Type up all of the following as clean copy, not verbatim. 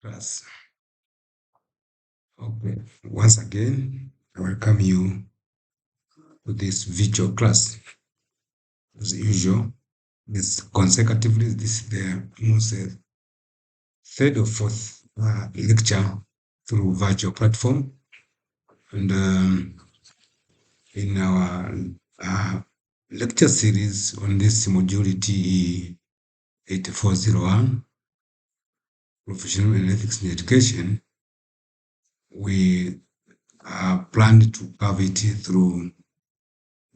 class. Okay, once again, I welcome you to this virtual class. As usual, this consecutively, this is the almost third or fourth lecture through virtual platform. And in our lecture series on this module TE 8401, Professional and Ethics in Education, we planned to cover it through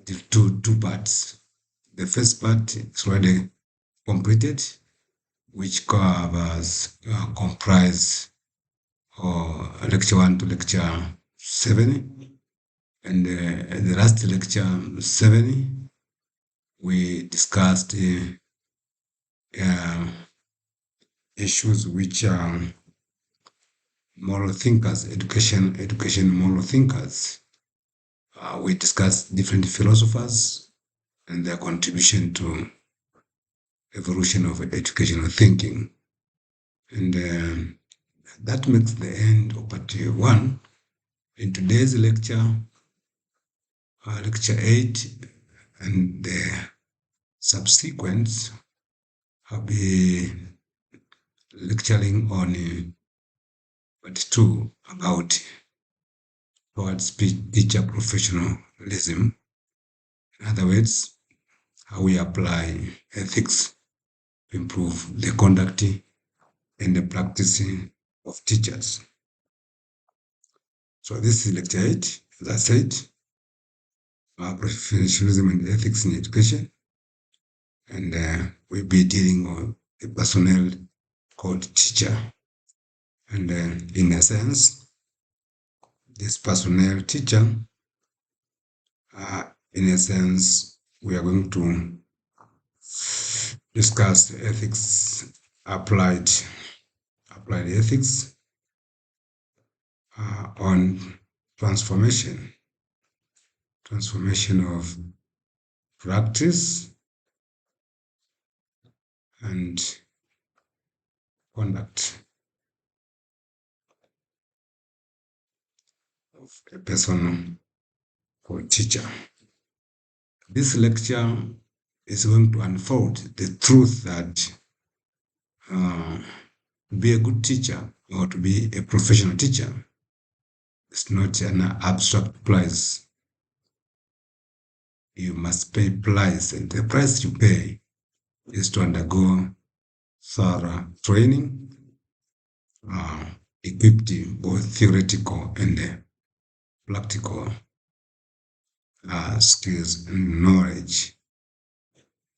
the two parts. The first part is already completed, which covers comprise lecture 1 to lecture 7, and the last lecture 7 we discussed issues which are moral thinkers, education moral thinkers. We discussed different philosophers and their contribution to evolution of educational thinking. And that makes the end of part 1. In today's lecture, lecture 8, and the subsequent, I'll be lecturing on part 2 about towards teacher professionalism. In other words, how we apply ethics to improve the conduct and the practicing of teachers. So this is lecture 8, as I said, professionalism and ethics in education. And we'll be dealing with a personnel called teacher. And in a sense, this personnel teacher, in a sense, we are going to discuss ethics, applied ethics on transformation of practice and conduct of a person or teacher. This lecture is going to unfold the truth that to be a good teacher or to be a professional teacher is not an abstract price. You must pay price, and the price you pay is to undergo thorough training, equipped in both theoretical and practical skills and knowledge.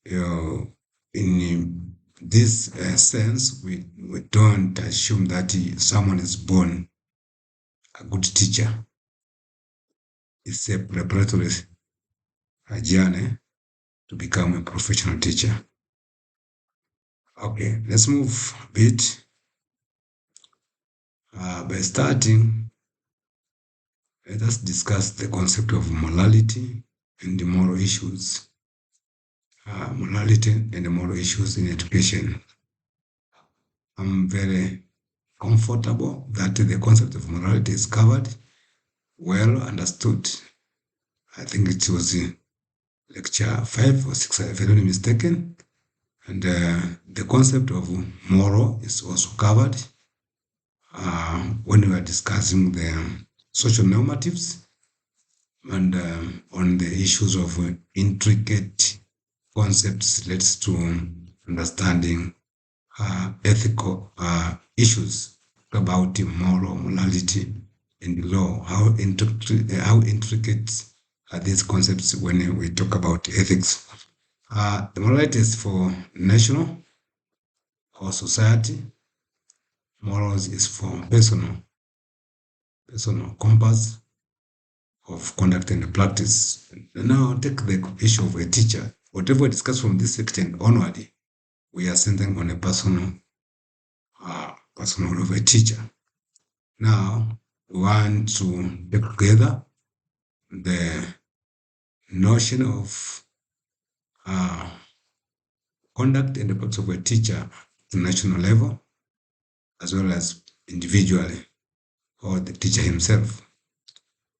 In this sense, we don't assume that someone is born a good teacher. It's a preparatory journey to become a professional teacher. Okay, let's move a bit by starting. Let us discuss the concept of morality and the moral issues. Morality and the moral issues in education. I'm very comfortable that the concept of morality is covered, well understood. I think it was in lecture 5 or 6, if I'm not mistaken. And the concept of moral is also covered when we are discussing the social normatives and on the issues of intricate concepts relates to understanding ethical issues about morality and law. How intricate are these concepts when we talk about ethics? The morality is for national or society. Morals is for personal compass of conduct and practice. Now take the issue of a teacher. Whatever we discuss from this section onward, we are centering on a personal of a teacher. Now we want to take together the notion of conduct and the practice of a teacher to national level, as well as individually or the teacher himself.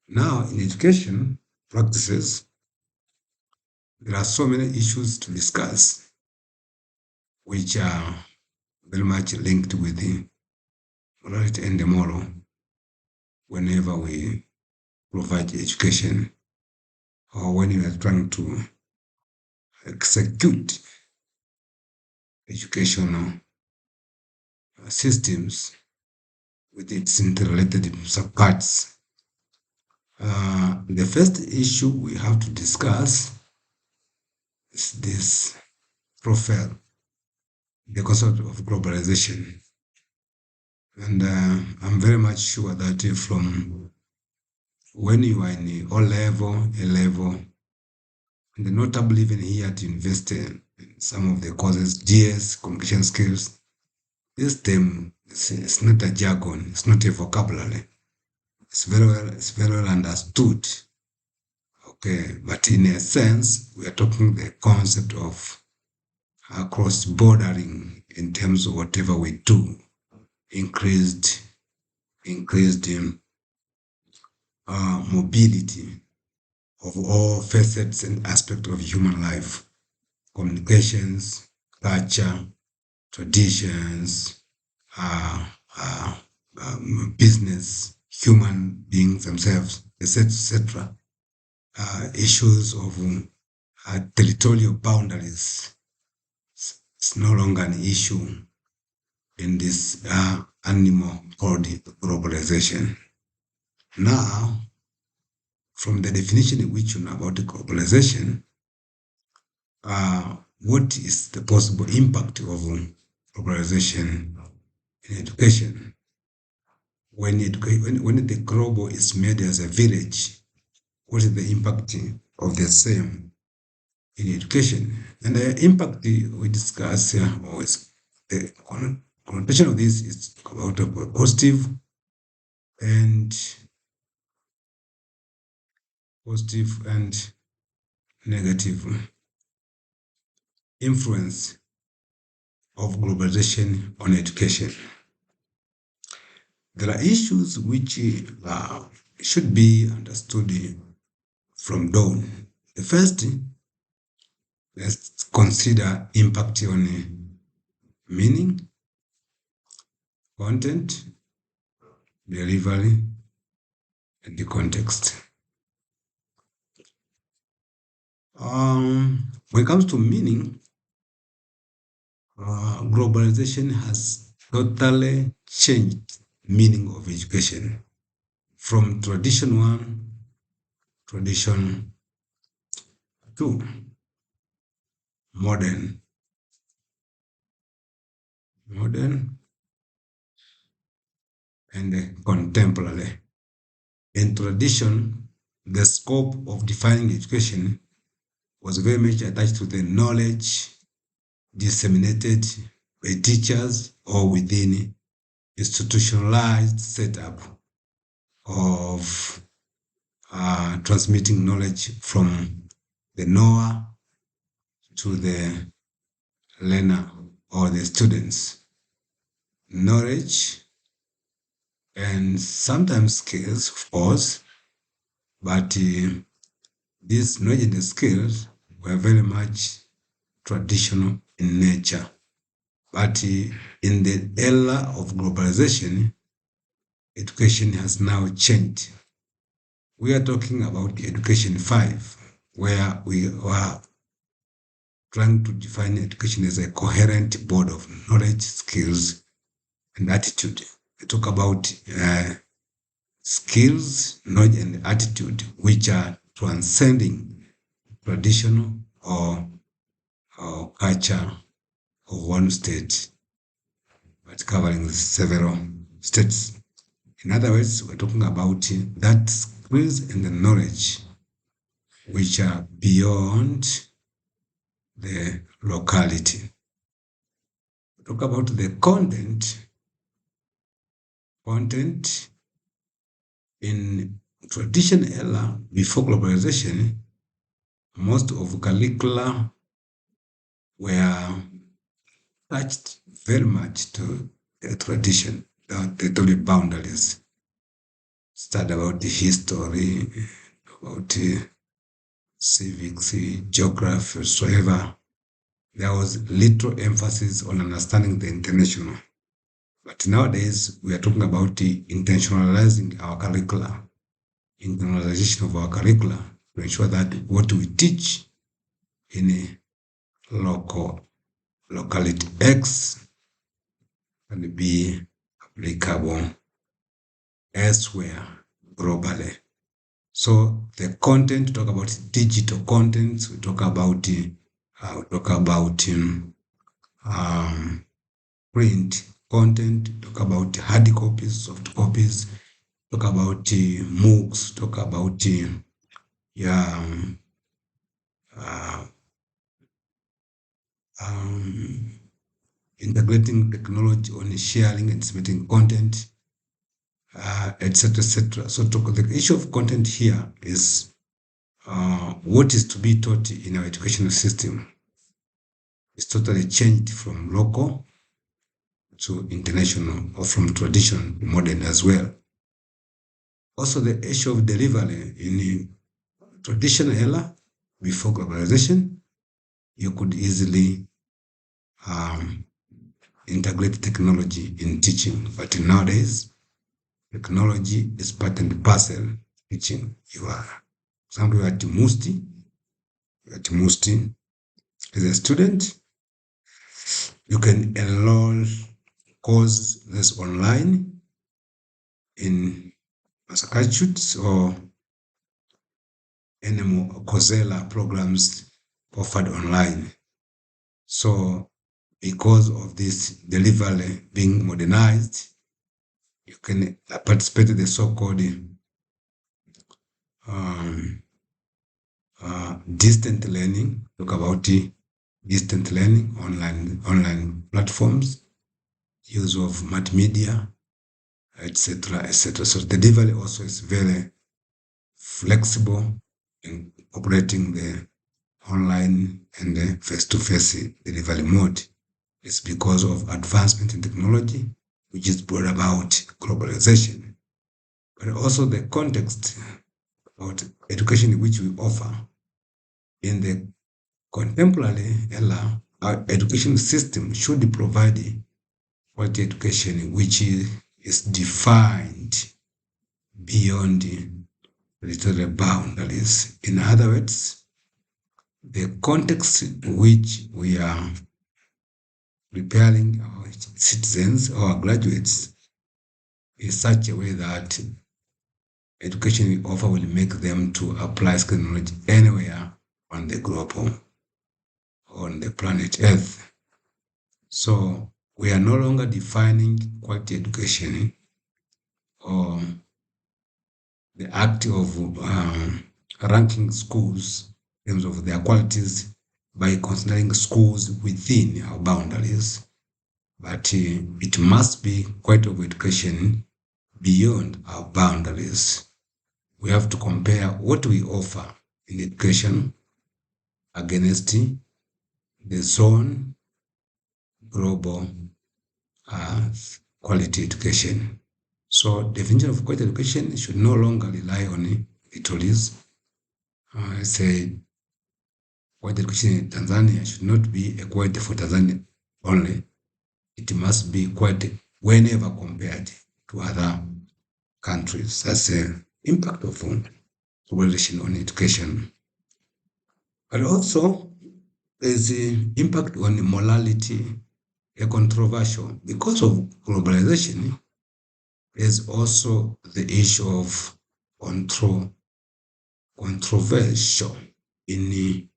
Now, in education practices, there are so many issues to discuss, which are very much linked with the morality and the moral whenever we provide education or when we are trying to execute educational systems with its interrelated subparts. The first issue we have to discuss is this profile, the concept of globalization. And I'm very much sure that from when you are in the O level, A level, and notably even here at university, some of the courses, GS, communication skills, this term is not a jargon, it's not a vocabulary. It's very well understood. Okay, but in a sense, we are talking the concept of cross-bordering in terms of whatever we do, increased mobility of all facets and aspects of human life, communications, culture, traditions, uh, uh, business, human beings themselves, etc. Issues of territorial boundaries. It's no longer an issue in this animal called globalization. Now, from the definition in which you know about the globalization, what is the possible impact of globalization in education? When the global is made as a village, what is the impact of the same in education? And the impact we discuss here, or is the connotation of this is about a positive and negative influence of globalization on education. There are issues which should be understood from dawn. The first, let's consider impact on meaning, content, delivery, and the context. When it comes to meaning, globalization has totally changed meaning of education from tradition to modern, and contemporary. In tradition, the scope of defining education was very much attached to the knowledge disseminated by teachers or within institutionalized setup of transmitting knowledge from the knower to the learner or the students. Knowledge and sometimes skills, of course, but these knowledge and skills were very much traditional in nature. But in the era of globalization, education has now changed. We are talking about Education 5, where we are trying to define education as a coherent board of knowledge, skills, and attitude. We talk about skills, knowledge, and attitude, which are transcending traditional or culture of one state, but covering several states. In other words, we're talking about that skills and the knowledge which are beyond the locality. We talk about the content. Content in traditional era before globalization, most of curricula were attached very much to the tradition. they told you boundaries. Study about the history, about civics, geography, whatsoever. There was little emphasis on understanding the international. But nowadays, we are talking about the intentionalizing our curricula, internalization of our curricula to ensure that what we teach in a locality X can be applicable elsewhere globally. So the content, talk about digital content, we talk about print content, talk about hard copies, soft copies, talk about MOOCs, talk about yeah, uh, um, integrating technology on sharing and submitting content, etc., etc. So the issue of content here is what is to be taught in our educational system is totally changed from local to international, or from traditional to modern as well. Also, the issue of delivery in the traditional era before globalization, you could easily um, integrate technology in teaching, but nowadays, technology is part and parcel teaching. You are, for example, you are at Musti as a student, you can enroll courses online in Massachusetts or any more Coursera programs offered online. So because of this delivery being modernized, you can participate in the so-called um, distant learning. Talk about the distant learning, online platforms, use of multimedia, etc., etc. So the delivery also is very flexible in operating the online and the face-to-face delivery mode. It's because of advancement in technology, which is brought about globalization, but also the context about education which we offer in the contemporary era. Our education system should provide quality education which is defined beyond literary boundaries. In other words, the context in which we are preparing our citizens or our graduates is such a way that education we offer will make them to apply skill knowledge anywhere on the globe, on the planet Earth. So we are no longer defining quality education or the act of ranking schools in terms of their qualities by considering schools within our boundaries, but it must be quality of education beyond our boundaries. We have to compare what we offer in education against the zone global quality education. So definition of quality education should no longer rely on theories. I say quality education in Tanzania should not be a quality for Tanzania only. It must be quality whenever compared to other countries. That's the impact of globalization on education. But also, there's the impact on morality, a controversial. Because of globalization, there's also the issue of controversial in the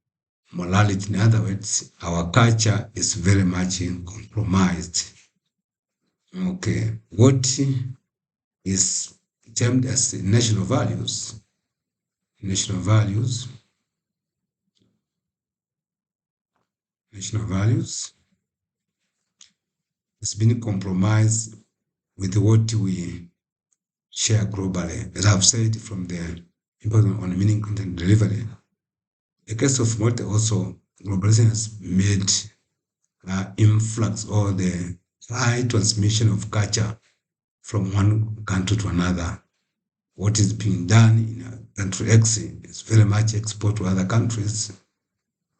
morality. In other words, our culture is very much compromised. Okay, what is termed as national values? National values. National values has been compromised with what we share globally. As I've said, from the impact on meaning content delivery. The case of Malta also, globalization has made influx or the high transmission of culture from one country to another. What is being done in country X is very much export to other countries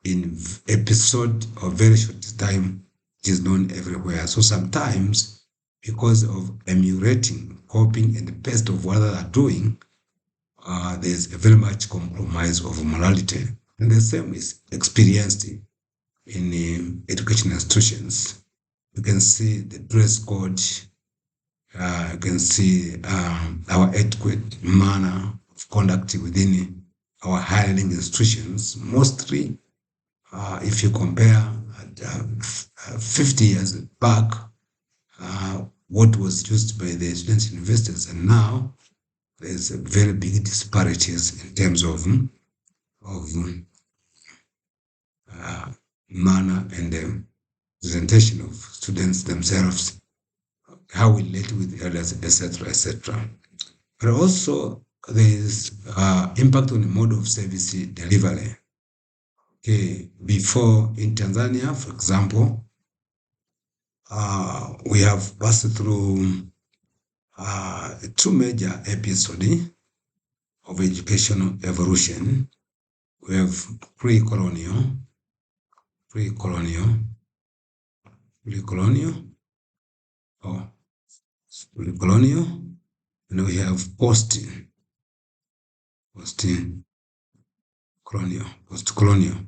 in episode or very short time. It is known everywhere. So sometimes, because of emulating, copying, and the best of what they are doing, there's a very much compromise of morality. And the same is experienced in educational institutions. You can see the dress code, you can see our adequate manner of conduct within our higher learning institutions. Mostly, if you compare 50 years back, what was used by the students universities, and now there's a very big disparities in terms of manner and presentation of students themselves, how we relate with others, etc., etc. But also there is impact on the mode of service delivery. Okay, before in Tanzania, for example, we have passed through two major episodes of educational evolution. We have pre-colonial, pre-colonial, pre-colonial, oh, pre-colonial, and we have post-colonial, post-colonial.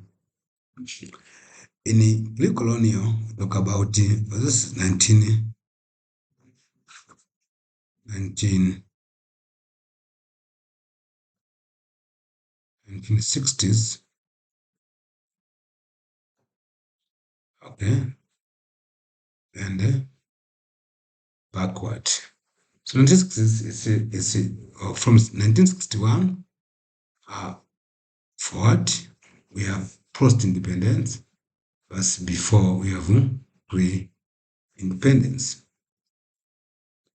In the pre-colonial, we talk about this is 1960s, okay, and backward. So 1960s is from 1961 forward, we have post-independence, but before we have pre-independence.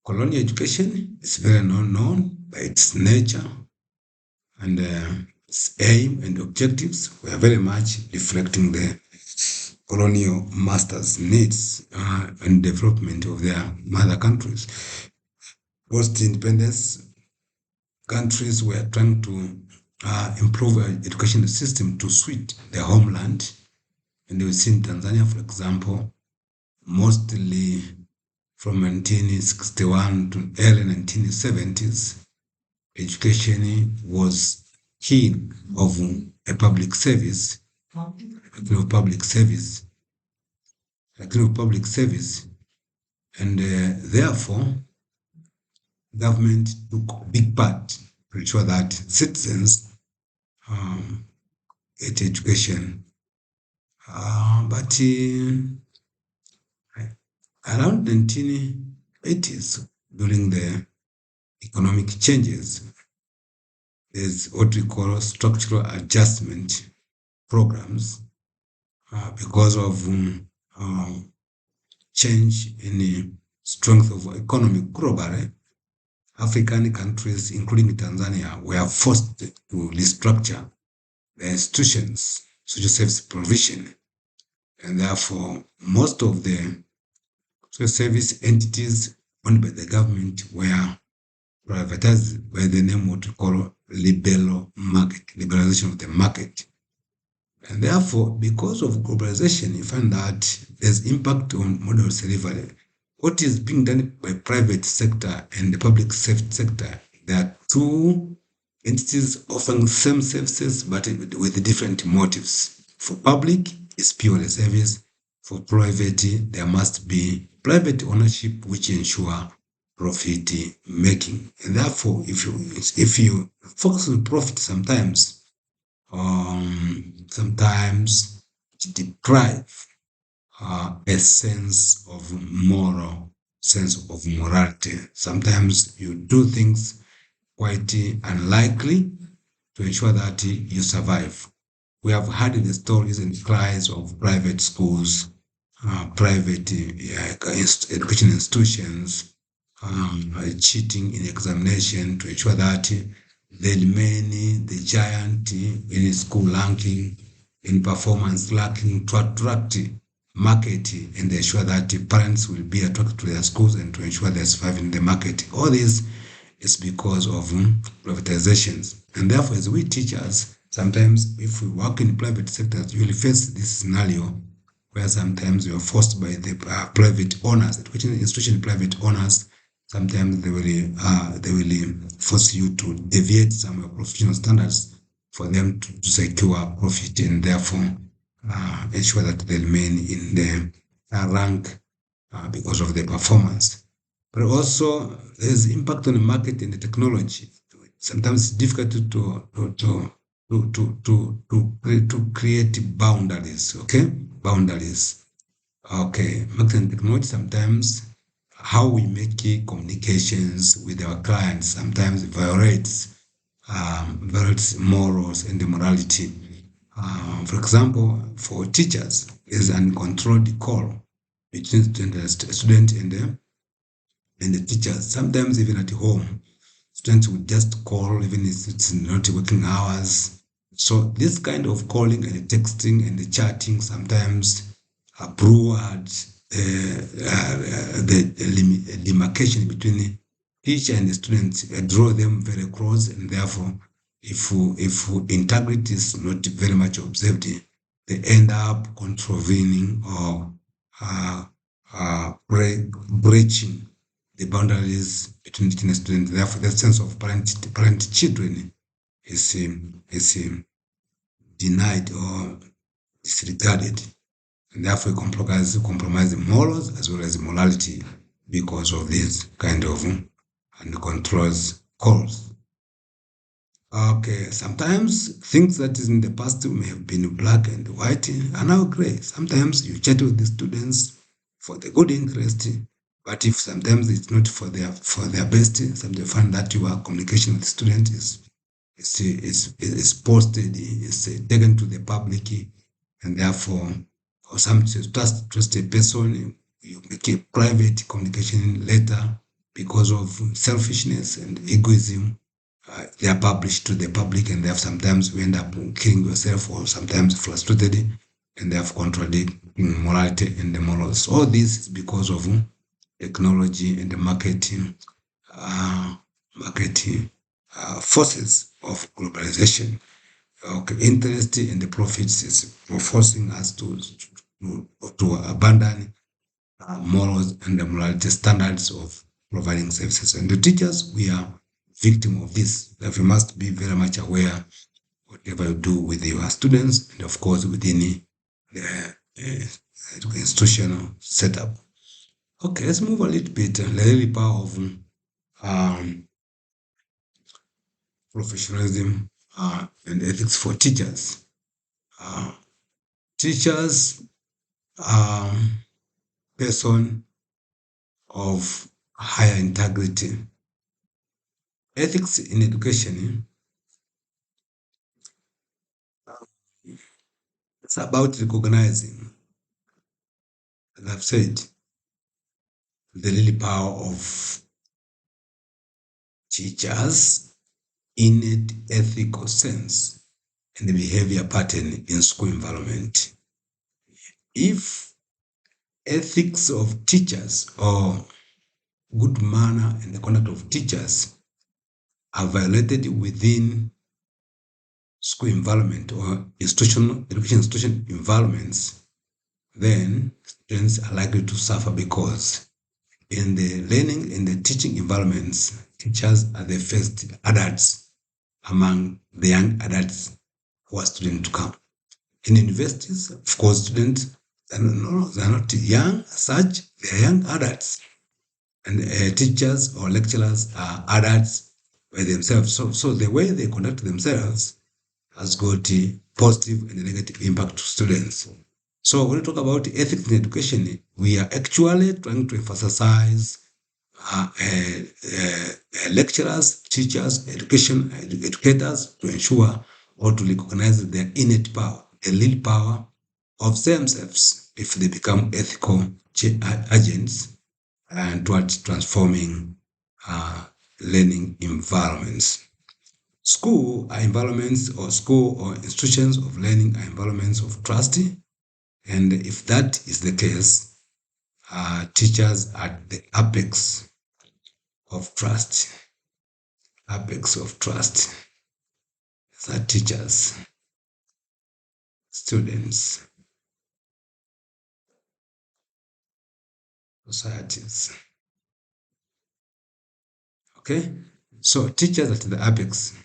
Colonial education is very known by its nature, and its aim and objectives were very much reflecting the colonial masters' needs and development of their mother countries. Post-independence countries were trying to improve our education system to suit their homeland. And we see in Tanzania, for example, mostly from 1961 to early 1970s, education was keen of a public service, public service, public service, and therefore government took a big part to ensure that citizens get education. But around 1980s, during the economic changes, there's what we call structural adjustment programs because of change in the strength of economy globally. African countries, including Tanzania, were forced to restructure the institutions, social service provision, and therefore most of the social service entities owned by the government were privatized by the name what we call liberalization of the market. And therefore, because of globalization, you find that there's impact on model delivery. What is being done by private sector and the public sector, there are two entities offering same services but with different motives. For public, it's purely service. For private, there must be private ownership which ensure profit making. And therefore, if you focus on profit, sometimes deprive a sense of morality. Sometimes you do things quite unlikely to ensure that you survive. We have heard the stories and cries of private schools, private education institutions, cheating in examination to ensure that they remain the giant in school ranking, in performance ranking, to attract market and ensure that the parents will be attracted to their schools and to ensure they're surviving in the market. All this is because of privatizations. And therefore, as we teachers, sometimes if we work in private sectors, you will face this scenario where sometimes you are forced by the private owners, education institution private owners. Sometimes they will force you to deviate some of your professional standards for them to secure profit and therefore ensure that they remain in the rank because of their performance. But also, there's impact on the market and the technology. Sometimes it's difficult to create boundaries. Okay, boundaries. Okay, market and technology. Sometimes how we make communications with our clients sometimes violates morals and the morality. For example, for teachers, there's an uncontrolled call between student and the teachers. Sometimes even at home, students would just call even if it's not working hours. So this kind of calling and the texting and the chatting sometimes brew out the demarcation between the teacher and the students, draw them very close, and therefore, if integrity is not very much observed, they end up contravening or breaching the boundaries between teacher and student. Therefore, the sense of parent children is denied or disregarded, and therefore compromise the morals as well as the morality because of this kind of uncontrolled calls. Okay, sometimes things that is in the past may have been black and white are now gray. Sometimes you chat with the students for the good interest, but if sometimes it's not for their best, sometimes you find that your communication with the student is posted, is taken to the public, and therefore, or some trust a person, you make a private communication later because of selfishness and egoism. They are published to the public, and therefore sometimes you end up killing yourself, or sometimes frustrated, and they have contradicting morality and the morals. All this is because of technology and the marketing forces of globalization. Okay, interest in the profits is forcing us to abandon morals and the morality standards of providing services. And the teachers, we are victim of this. That we must be very much aware whatever you do with your students, and of course within the institutional setup. Okay, let's move a little bit. The really power of professionalism and ethics for teachers. Uh, Teachers are person of higher integrity. Ethics in education, it's about recognizing, as I've said, the really power of teachers' innate ethical sense and the behavior pattern in school environment. If ethics of teachers or good manner and the conduct of teachers are violated within school environment or institutional education institution environments, then students are likely to suffer because in the learning and the teaching environments, teachers are the first adults among the young adults who are students to come. In universities, of course, students they are not young as such, they are young adults. And teachers or lecturers are adults by themselves. So the way they conduct themselves has got a positive and a negative impact to students. So when we talk about ethics in education, we are actually trying to emphasize lecturers, teachers, educators to ensure or to recognize their innate power, the real power of themselves if they become ethical agents and towards transforming learning environments. School are environments or school or institutions of learning are environments of trust, And if that is the case, teachers are the apex of trust. Apex of trust. These are teachers, students, societies. Okay? So teachers at the apex.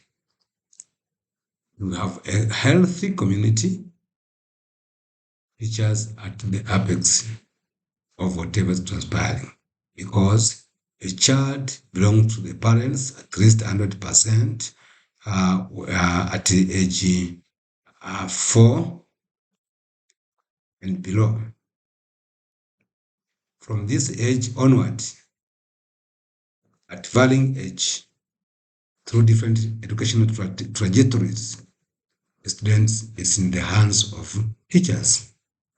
We have a healthy community. Teachers at the apex of whatever is transpiring. Because a child belongs to the parents at least 100% at the age 4 and below. From this age onward, at varying age, through different educational trajectories, students is in the hands of teachers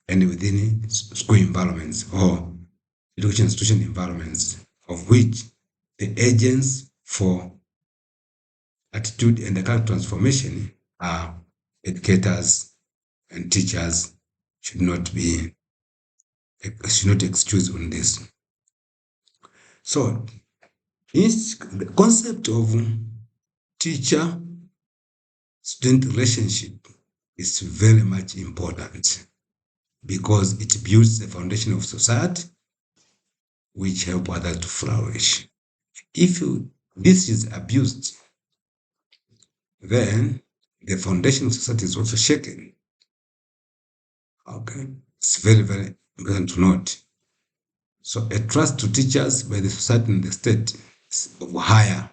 and within school environments or education institution environments, of which the agents for attitude and the character transformation are educators and teachers should not excuse on this. So the concept of teacher student relationship is very much important because it builds the foundation of society which help others to flourish. If this is abused, then the foundation of society is also shaken. Okay, it's very, very important to note. So a trust to teachers by the society and the state is of higher,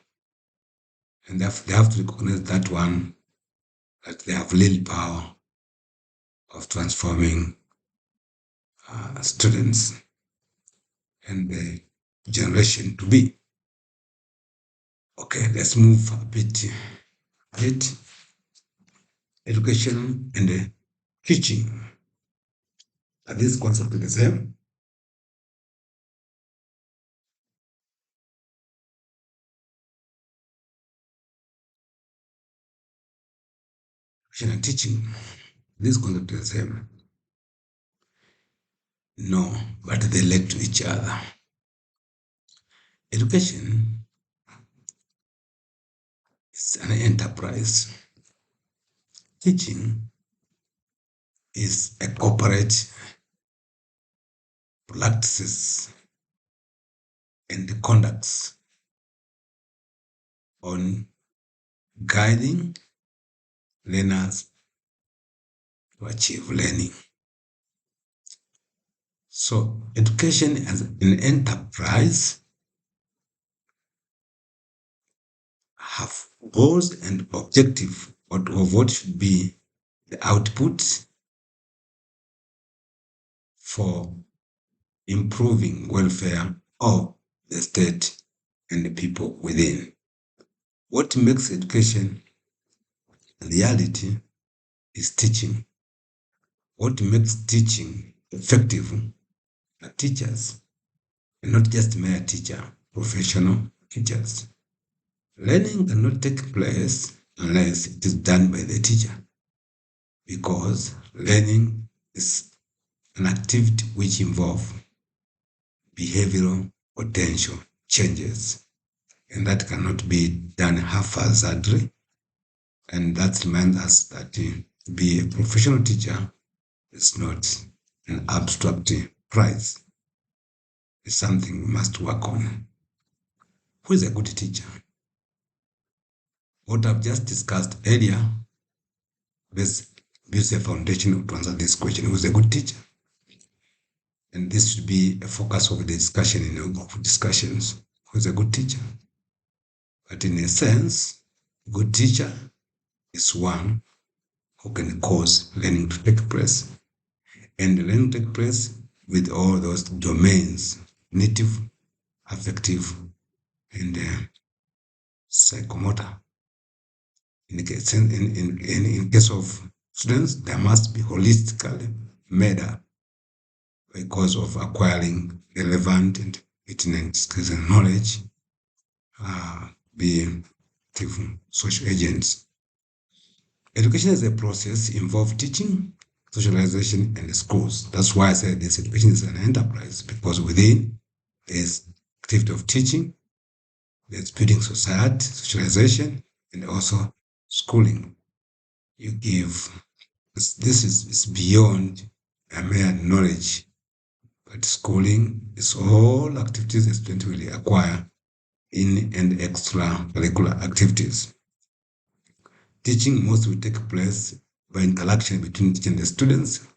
and they have to recognize that one, that they have little power of transforming students and the generation to be. Okay, let's move a bit. Education and teaching. Are these concepts the same? Education and teaching. These concepts are the same? No, but they relate to each other. Education is an enterprise. Teaching is a corporate practices and the conducts on guiding learners to achieve learning. So education as an enterprise have goals and objective of what should be the output for improving welfare of the state and the people within. What makes education a reality is teaching. What makes teaching effective are teachers, and not just mere teacher, professional teachers. Learning cannot take place unless it is done by the teacher, because learning is an activity which involves behavioral potential changes, and that cannot be done haphazardly. And that reminds us that to be a professional teacher is not an abstract prize. It's something we must work on. Who is a good teacher? What I've just discussed earlier builds a foundation to answer this question. Who is a good teacher? And this should be a focus of the discussion in our group discussions. Who is a good teacher? But in a sense, a good teacher is one who can cause learning to take place. And learning to take place with all those domains, native, affective, and psychomotor. In case of students, there must be holistically made up because of acquiring relevant and pertinent skills and knowledge, being active social agents. Education as a process involves teaching, socialization, and the schools. That's why I said this education is an enterprise, because within is activity of teaching, there's building society, socialization, and also schooling. You give this is beyond a mere knowledge, but schooling is all activities that students will acquire in and extracurricular activities. Teaching mostly will take place by interaction between teacher and the students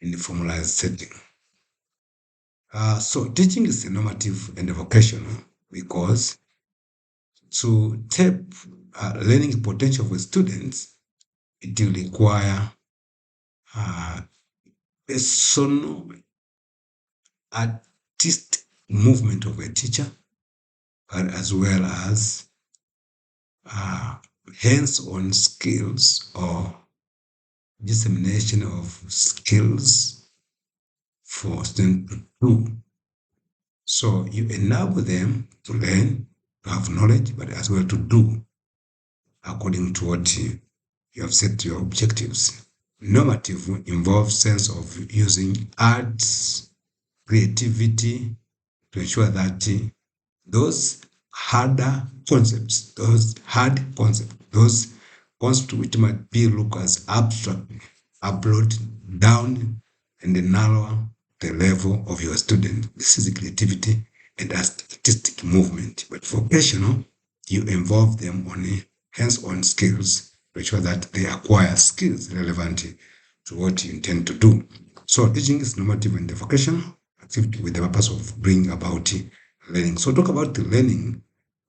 in a formalized setting. So teaching is normative and vocational because to tap learning potential for students, it will require personal artistic movement of a teacher, but as well as uh, hands-on skills or dissemination of skills for students to do. So you enable them to learn, to have knowledge, but as well to do according to what you have set your objectives. Normative involves sense of using arts, creativity to ensure that those those concepts which might be looked as abstract, are brought down and narrow the level of your student. This is creativity and artistic movement. But for vocational, you involve them on hands-on skills to ensure that they acquire skills relevant to what you intend to do. So teaching is normative and vocational activity with the purpose of bringing about learning. So talk about the learning.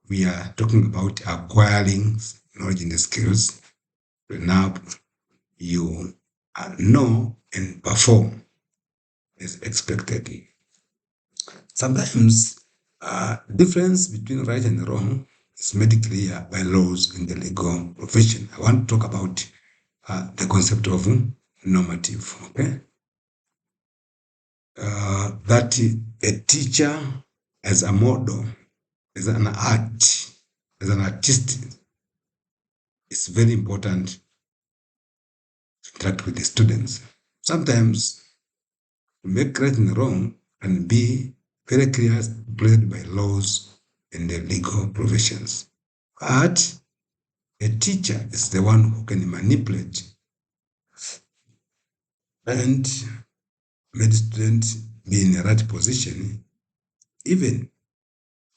We are talking about acquiring knowledge and skills. Now you know and perform as expected. Sometimes difference between right and wrong is made clear by laws in the legal profession. I want to talk about the concept of normative. Okay, that a teacher as a model, as an art, as an artist, it's very important to interact with the students. Sometimes to make right and wrong can be very clear played by laws and the legal professions. But a teacher is the one who can manipulate and make students be in the right position, even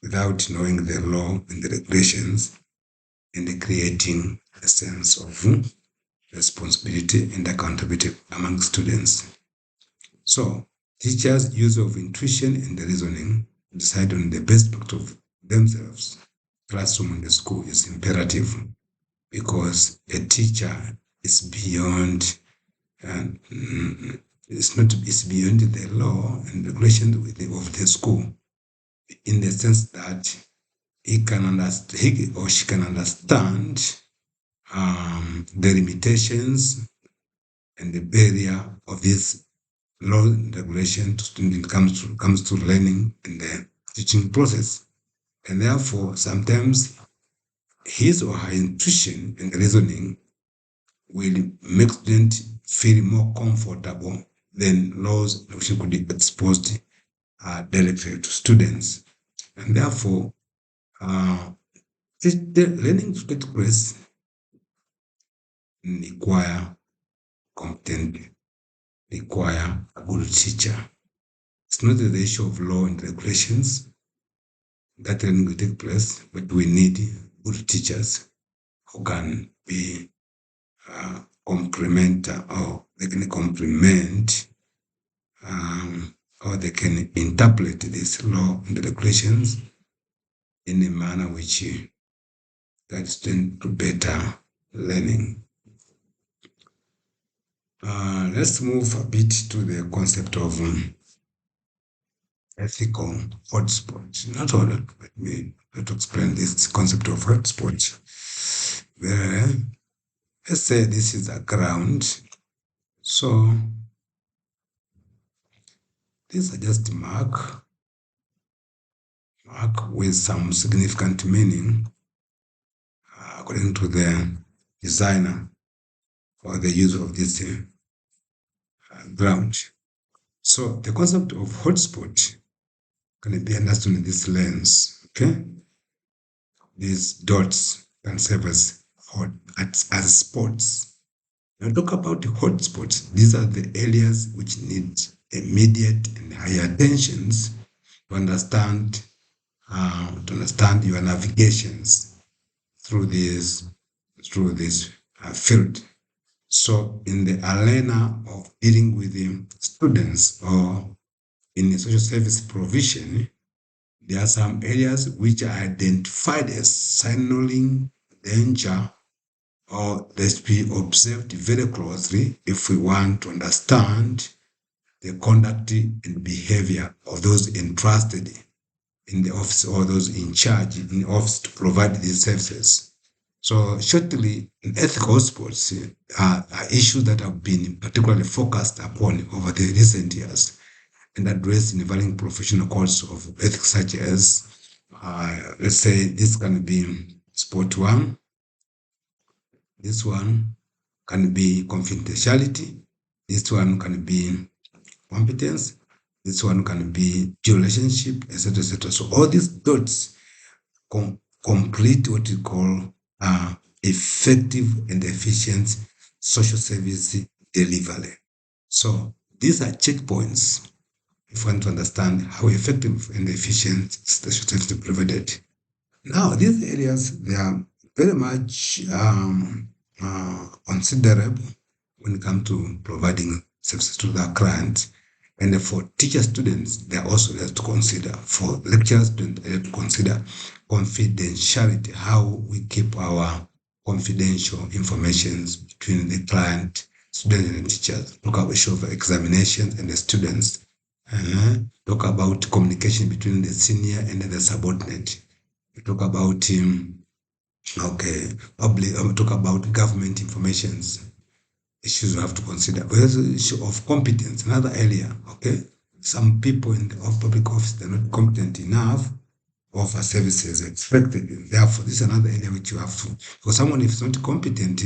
without knowing the law and the regulations, and creating a sense of responsibility and accountability among students. So, teachers' use of intuition and reasoning to decide on the best practice of themselves, classroom and the school is imperative because a teacher is beyond and it's beyond the law and regulations of the school, in the sense that he or she can understand the limitations and the barrier of this law and regulation to student comes to learning and the teaching process. And therefore, sometimes his or her intuition and reasoning will make students feel more comfortable than laws which could be exposed directly to students. And therefore, the learning to take place require competent, require a good teacher. It's not the issue of law and regulations that learning will take place, but we need good teachers who can be complement or they can complement or they can interpret this law and the regulations in a manner which guides them to better learning. Let's move a bit to the concept of ethical hotspots. Not all, let me explain this concept of hotspots. Let's say this is a ground. So these are just mark with some significant meaning according to the designer or the user of this ground. So the concept of hotspot can be understood in this lens. Okay, these dots can serve as spots. Now talk about the hotspots. These are the areas which need immediate and higher attentions to understand your navigations through this field. So in the arena of dealing with the students or in the social service provision, there are some areas which are identified as signaling danger or let's be observed very closely if we want to understand the conduct and behavior of those entrusted in the office or those in charge in the office to provide these services. So shortly, ethical sports are issues that have been particularly focused upon over the recent years and addressed in varying professional codes of ethics such as, let's say, this can be sport one, this one can be confidentiality, this one can be competence, this one can be relationship, etc., etc. So all these dots complete what we call effective and efficient social service delivery. So these are checkpoints if you want to understand how effective and efficient social service is provided. Now, these areas, they are very much considerable when it comes to providing services to the client. And for teacher students, they are also there to consider. For lecturer students, they have to consider confidentiality, how we keep our confidential informations between the client, students, and teachers. Talk about issue of examinations and the students. Talk about communication between the senior and the subordinate. We talk about talk about government informations issues you have to consider. There's the issue of competence, another area. Okay, some people in the public office they're not competent enough to offer services expected. Therefore, this is another area which you have to. For someone if he's not competent,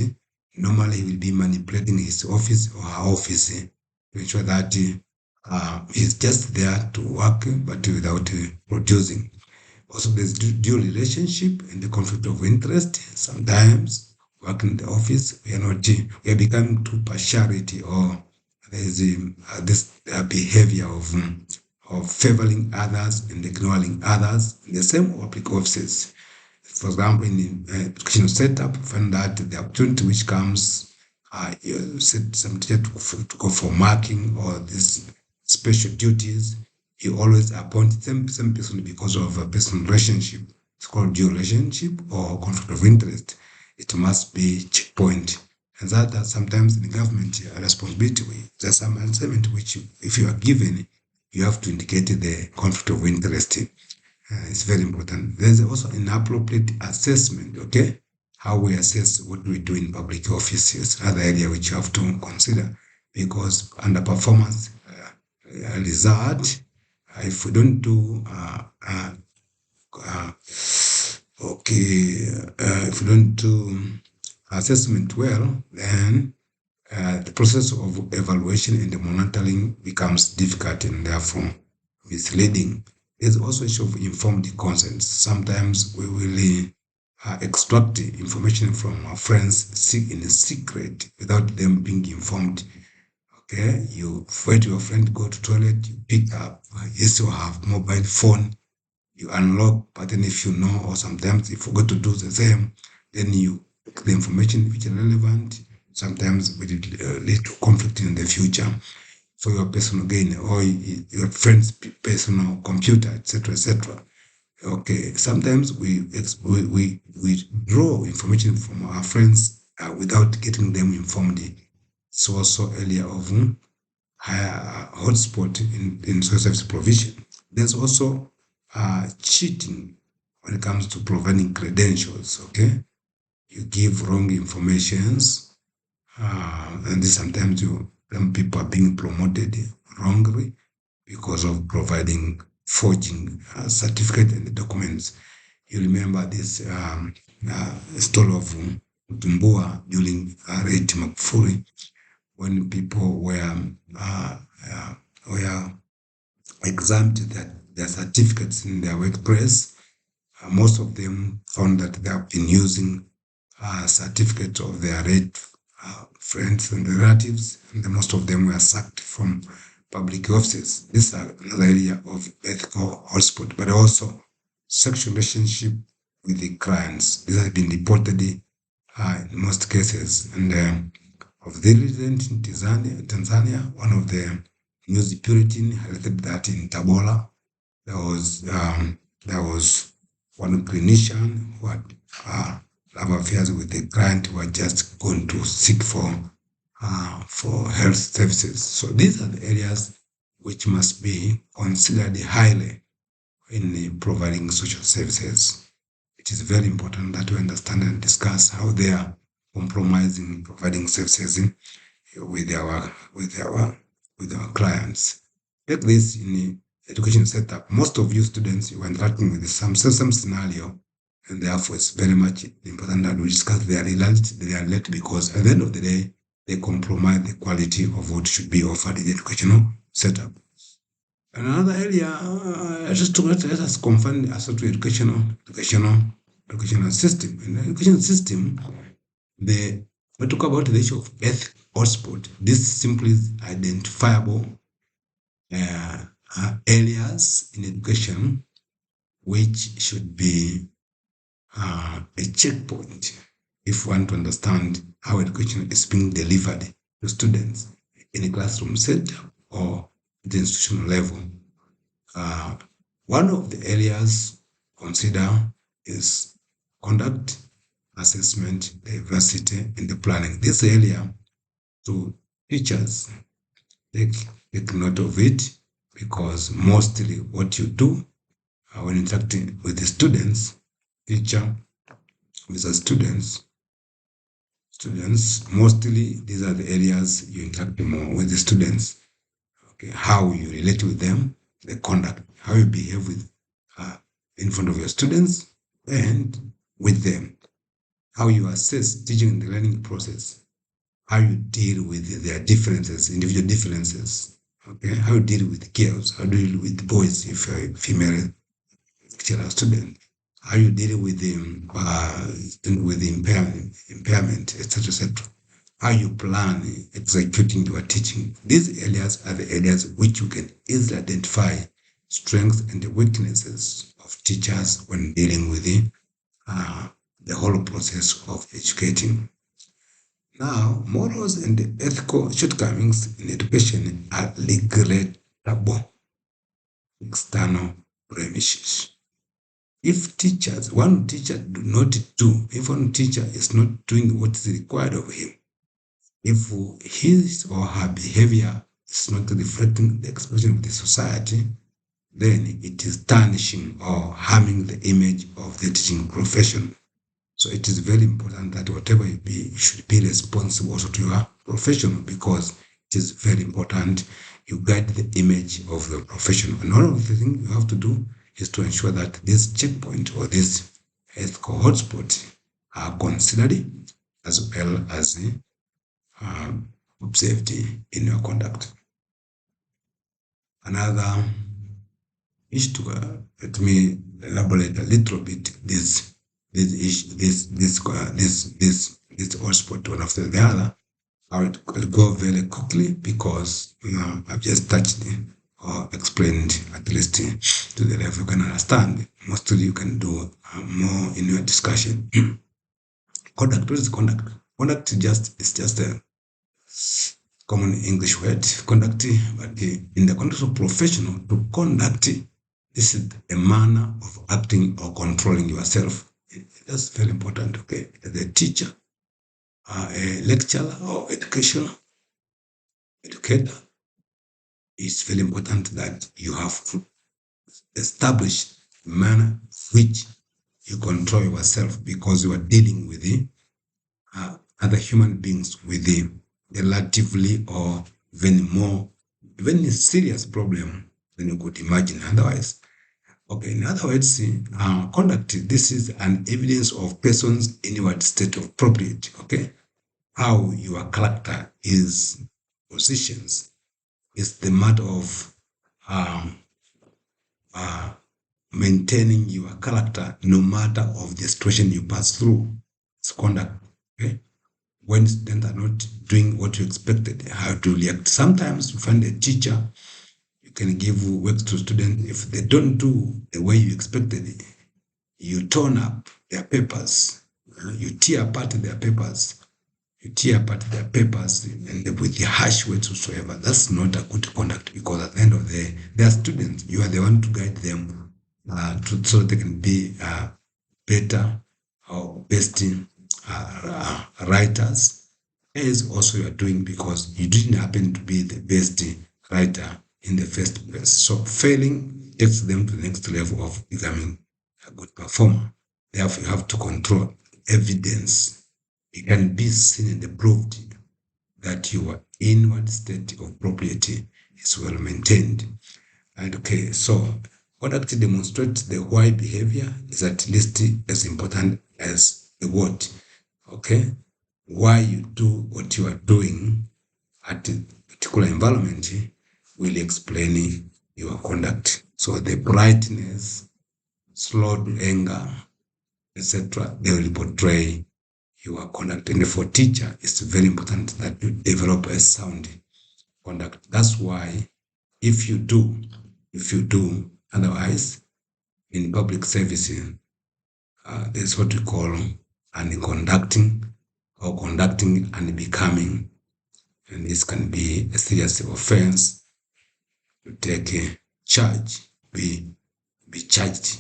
normally he will be manipulating his office or her office to ensure that he's just there to work, but without producing. Also, there's dual relationship and the conflict of interest. Sometimes working in the office, we are becoming too partiality or there's this behavior of favoring others and ignoring others in the same public offices. For example, in the educational setup, find that the opportunity which comes, you set some teacher to go for marking or these special duties, you always appoint same person because of a personal relationship. It's called dual relationship or conflict of interest. It must be checkpoint. And that sometimes in the government responsibility, there's some assignment which if you are given, you have to indicate the conflict of interest. It's very important. There's also an appropriate assessment, okay? How we assess what we do in public offices, another area which you have to consider because underperformance result, if we don't do if we don't do assessment well, then the process of evaluation and the monitoring becomes difficult and therefore misleading. There's also issue of informed consent. Sometimes we will extract information from our friends in secret without them being informed. Okay, you wait your friend go to toilet, you pick up, yes, you have mobile phone, you unlock, but then if you know, or sometimes you forget to do the same, then you pick the information which is relevant. Sometimes it will lead to conflict in the future for your personal gain or your friend's personal computer, etc., etc. Okay, sometimes we draw information from our friends without getting them informed. It's also area of higher hotspot in social service provision. There's also cheating when it comes to providing credentials. Okay, you give wrong informations, and this sometimes some people are being promoted wrongly because of providing forging certificate and documents. You remember this story of Tumbua during Rate Magufuli when people uh, were examined that their certificates in their workplace, most of them found that they have been using certificates of their late friends and relatives, and most of them were sacked from public offices. This is another area of ethical hotspot, but also sexual relationship with the clients. This has been reported in most cases. And of the resident in Tanzania, one of the news Puritan highlighted that in Tabora, there was one clinician who had love affairs with a client who had just gone to seek for health services. So these are the areas which must be considered highly in providing social services. It is very important that we understand and discuss how they are compromising providing services with our clients. Take this in the education setup. Most of you students, you are interacting with some scenario, and therefore it's very much important that we discuss their reality, because at the end of the day, they compromise the quality of what should be offered in the educational setup. Another area, let us confine ourselves to educational system. In the education system, we talk about the issue of ethic hotspot. This simply is identifiable areas in education which should be a checkpoint if we want to understand how education is being delivered to students in a classroom setting or at the institutional level. One of the areas consider is conduct, assessment, diversity, and the planning. This area, to teachers, take note of it, because mostly what you do when interacting with the students, teacher with the students, mostly these are the areas you interact more with the students. Okay, how you relate with them, the conduct, how you behave with in front of your students and with them, how you assess teaching and the learning process, how you deal with their differences, individual differences. Okay, how you deal with girls, how do you deal with boys if you're a female student, how you deal with the impairment, etc., etc. How you plan executing your teaching. These areas are the areas which you can easily identify strengths and the weaknesses of teachers when dealing with the whole process of educating. Now, morals and ethical shortcomings in education are regrettable external blemishes. If one teacher if one teacher is not doing what is required of him, if his or her behavior is not reflecting the expression of the society, then it is tarnishing or harming the image of the teaching profession. So it is very important that whatever you be, you should be responsible also to your profession, because it is very important you guide the image of the profession. And one of the things you have to do is to ensure that this checkpoint or this ethical hotspot are considered, as well as safety in your conduct. Another issue to let me elaborate a little bit this hotspot one after the other. I'll go very quickly because I've just touched or explained at least to the level you can understand. Mostly you can do more in your discussion. Conduct. What is conduct? Conduct is just a common English word, conduct, but in the context of professional, to conduct, this is a manner of acting or controlling yourself. That's very important, okay? As a teacher, a lecturer or educator, it's very important that you have to establish a manner which you control yourself, because you are dealing with other human beings with relatively or even serious problem than you could imagine otherwise. Okay, in other words, conduct, this is an evidence of person's inward state of propriety, okay? How your character is positions. It's the matter of um, uh, maintaining your character no matter of the situation you pass through. It's conduct. Okay? When students are not doing what you expected, how to react. Sometimes you find a teacher, you can give work to students. If they don't do the way you expected, you turn up their papers, you tear apart their papers, and with the harsh words whatsoever. That's not a good conduct, because at the end of the day, they are students. You are the one to guide them so they can be better or best writers, as also you are doing, because you didn't happen to be the best writer in the first place. So failing takes them to the next level of becoming a good performer. Therefore, you have to control evidence. It can be seen and proved that your inward state of propriety is well maintained. And okay, so what actually demonstrates the why behavior is at least as important as the what. Okay, why you do what you are doing at a particular environment will explain your conduct. So the brightness, slow to anger, etc., they will portray your conduct. And for teacher, it's very important that you develop a sound conduct. That's why if you do otherwise in public service, there's what we call conducting or conducting and becoming. And this can be a serious offense to take a charge, be charged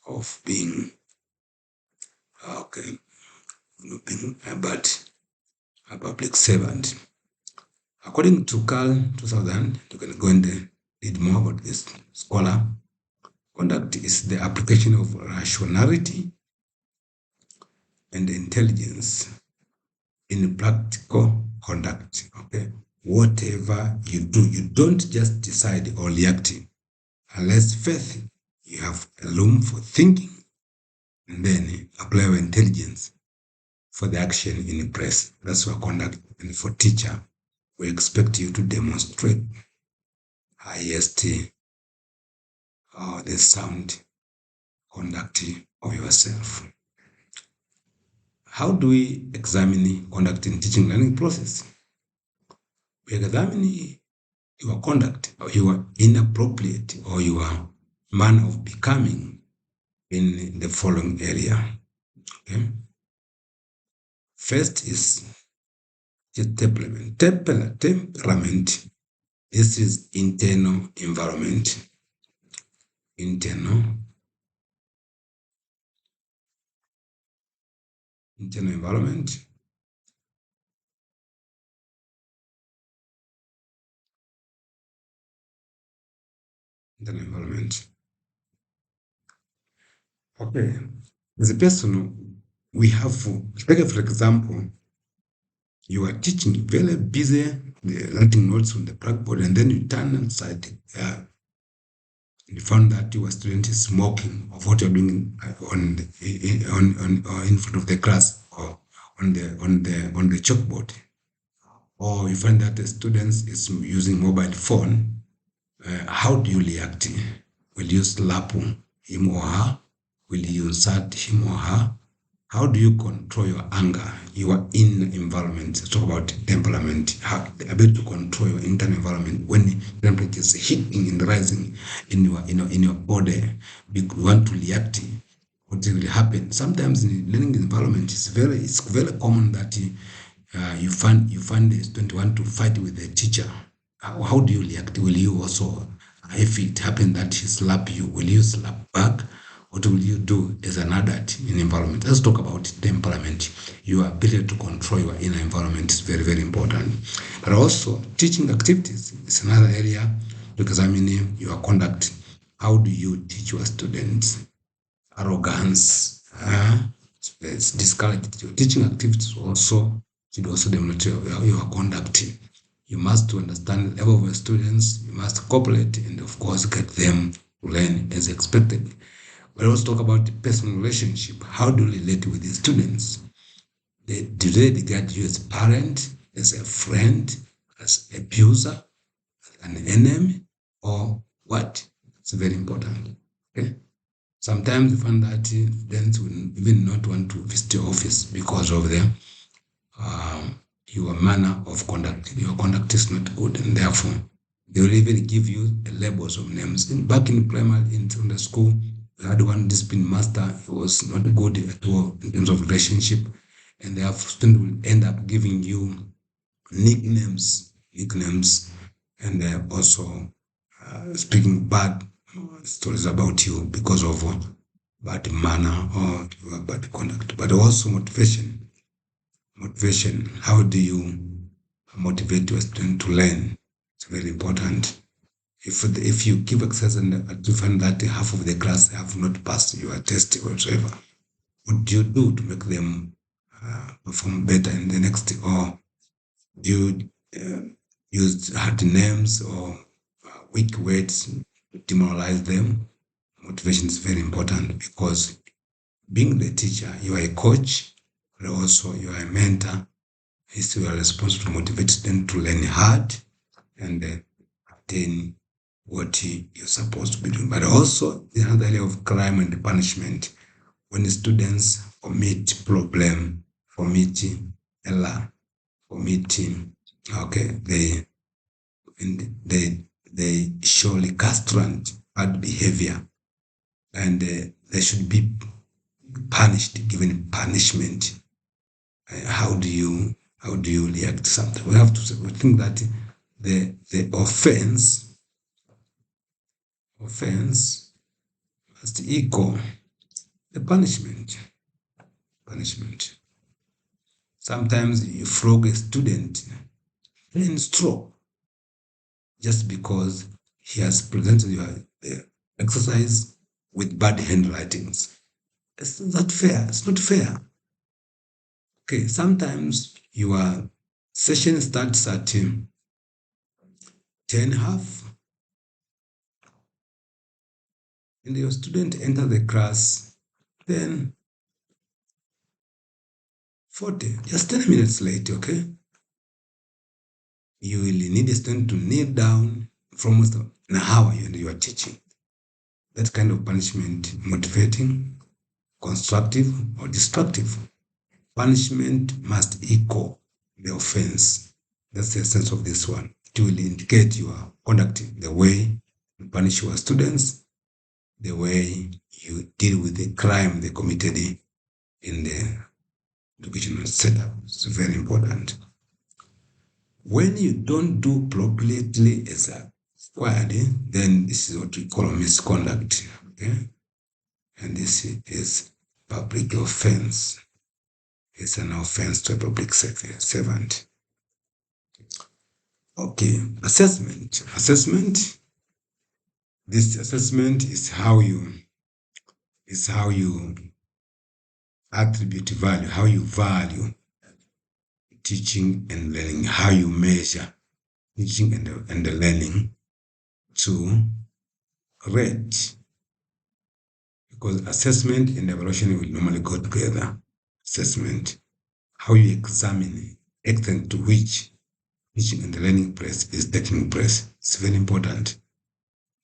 of being okay, being a public servant. According to Carl 2000, you can go and read more about this scholar. Conduct is the application of rationality and intelligence in practical conduct. Okay, whatever you do, you don't just decide or react. Unless faith, you have a room for thinking, and then apply your intelligence for the action in press. That's your conduct. And for teacher, we expect you to demonstrate highest the sound conduct of yourself. How do we examine conduct in teaching learning process? We examine your conduct or your inappropriate or your manner of becoming in the following area. Okay. First is temperament. Temperament. This is internal environment. Internal environment. Internal environment. Okay. As a person, we have, take for example, you are teaching, very busy, writing notes on the blackboard, and then you turn inside, you found that your student is smoking of what you're doing in front of the class or on the chalkboard, or you find that the student is using mobile phone. How do you react? Will you slap him or her? Will you insult him or her? How do you control your anger, your inner environment? Let's talk about temperament. How the ability to control your internal environment when the temperature is hitting and rising in your body. You want to react. What will happen? Sometimes in learning environment, it's very common that you find the student want to fight with the teacher. How do you react? Will you also, if it happens that she slap you, will you slap back? What will you do as an adult in environment? Let's talk about temperament. Your ability to control your inner environment is very, very important. But also, teaching activities is another area to examine your conduct. How do you teach your students? Arrogance. It's discouraged. Your teaching activities also should also demonstrate your conduct. You must understand the level of your students. You must cooperate and, of course, get them to learn as expected. We also talk about the personal relationship. How do you relate with the students? Do they regard you as a parent, as a friend, as abuser, an enemy, or what? It's very important. Okay. Sometimes you find that students will even not want to visit your office because of your manner of conduct. Your conduct is not good, and therefore they will even give you labels of names. Back in primary, in the school, we had one discipline master. He was not good at all in terms of relationship, and therefore students will end up giving you nicknames, and also speaking bad stories about you because of bad manner or bad conduct, but also motivation. Motivation. How do you motivate your student to learn? It's very important. If you give exercise and you find that half of the class have not passed your test whatsoever, what do you do to make them perform better in the next? Or do you use hard names or weak words to demoralize them? Motivation is very important because being the teacher, you are a coach, but also you are a mentor. It's your responsibility to motivate them to learn hard and attain what you're supposed to be doing. But also the other area of crime and punishment. When the students commit problem, commit error, committing, okay, they surely castrant bad behavior, and they should be punished, given punishment. How do you react to something? We have to think that the offense must equal the punishment. Punishment. Sometimes you flog a student in stroke just because he has presented your exercise with bad handwritings. It's not fair. It's not fair. Okay, sometimes your session starts at 10 half, and your student enter the class then 40, just 10 minutes late, okay? You will need a student to kneel down for almost an hour and you are teaching. That kind of punishment, motivating, constructive, or destructive. Punishment must equal the offense. That's the essence of this one. It will indicate your conduct, the way you punish your students, the way you deal with the crime they committed in the educational setup. It's very important. When you don't do appropriately as required, then this is what we call misconduct. Okay? And this is public offense. It's an offense to a public servant. Okay, assessment. This assessment is how you attribute value, how you value teaching and learning, how you measure teaching and the learning to rate. Because assessment and evaluation will normally go together. Assessment, how you examine the extent to which teaching and the learning process is taking place. It's very important.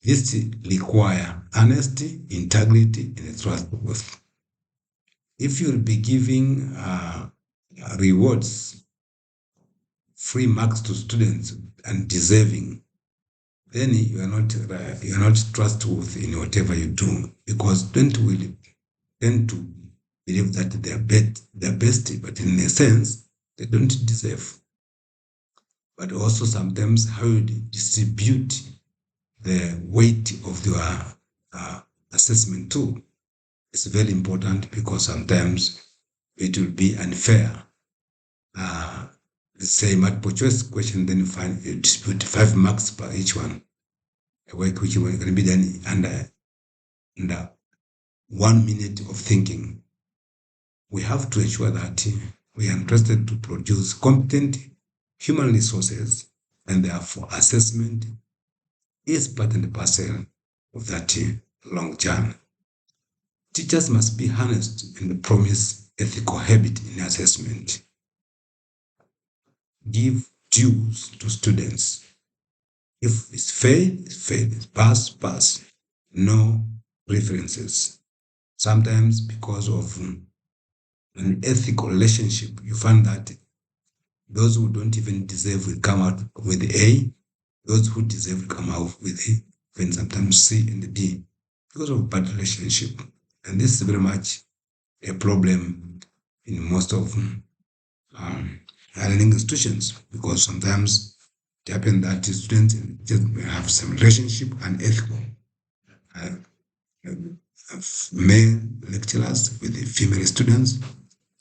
This requires honesty, integrity, and trust. If you'll be giving rewards, free marks to students and deserving, then you are not trustworthy in whatever you do, because students will tend to believe that they're best, but in a sense they don't deserve. But also sometimes how you distribute the weight of your assessment too is very important, because sometimes it will be unfair. Let's say multiple choice question, then you distribute 5 marks per each one. A work which can be done under 1 minute of thinking. We have to ensure that we are interested to produce competent human resources, and therefore assessment is part and parcel of that long journey. Teachers must be honest and promise ethical habit in assessment. Give dues to students. If it's fail, it's fail. It's pass, pass. No preferences. Sometimes because of an ethical relationship, you find that those who don't even deserve will come out with A. Those who deserve will come out with even sometimes C and D because of bad relationship. And this is very much a problem in most of learning institutions, because sometimes it happens that the students just have some relationship and ethical. Uh, Male lecturers with the female students,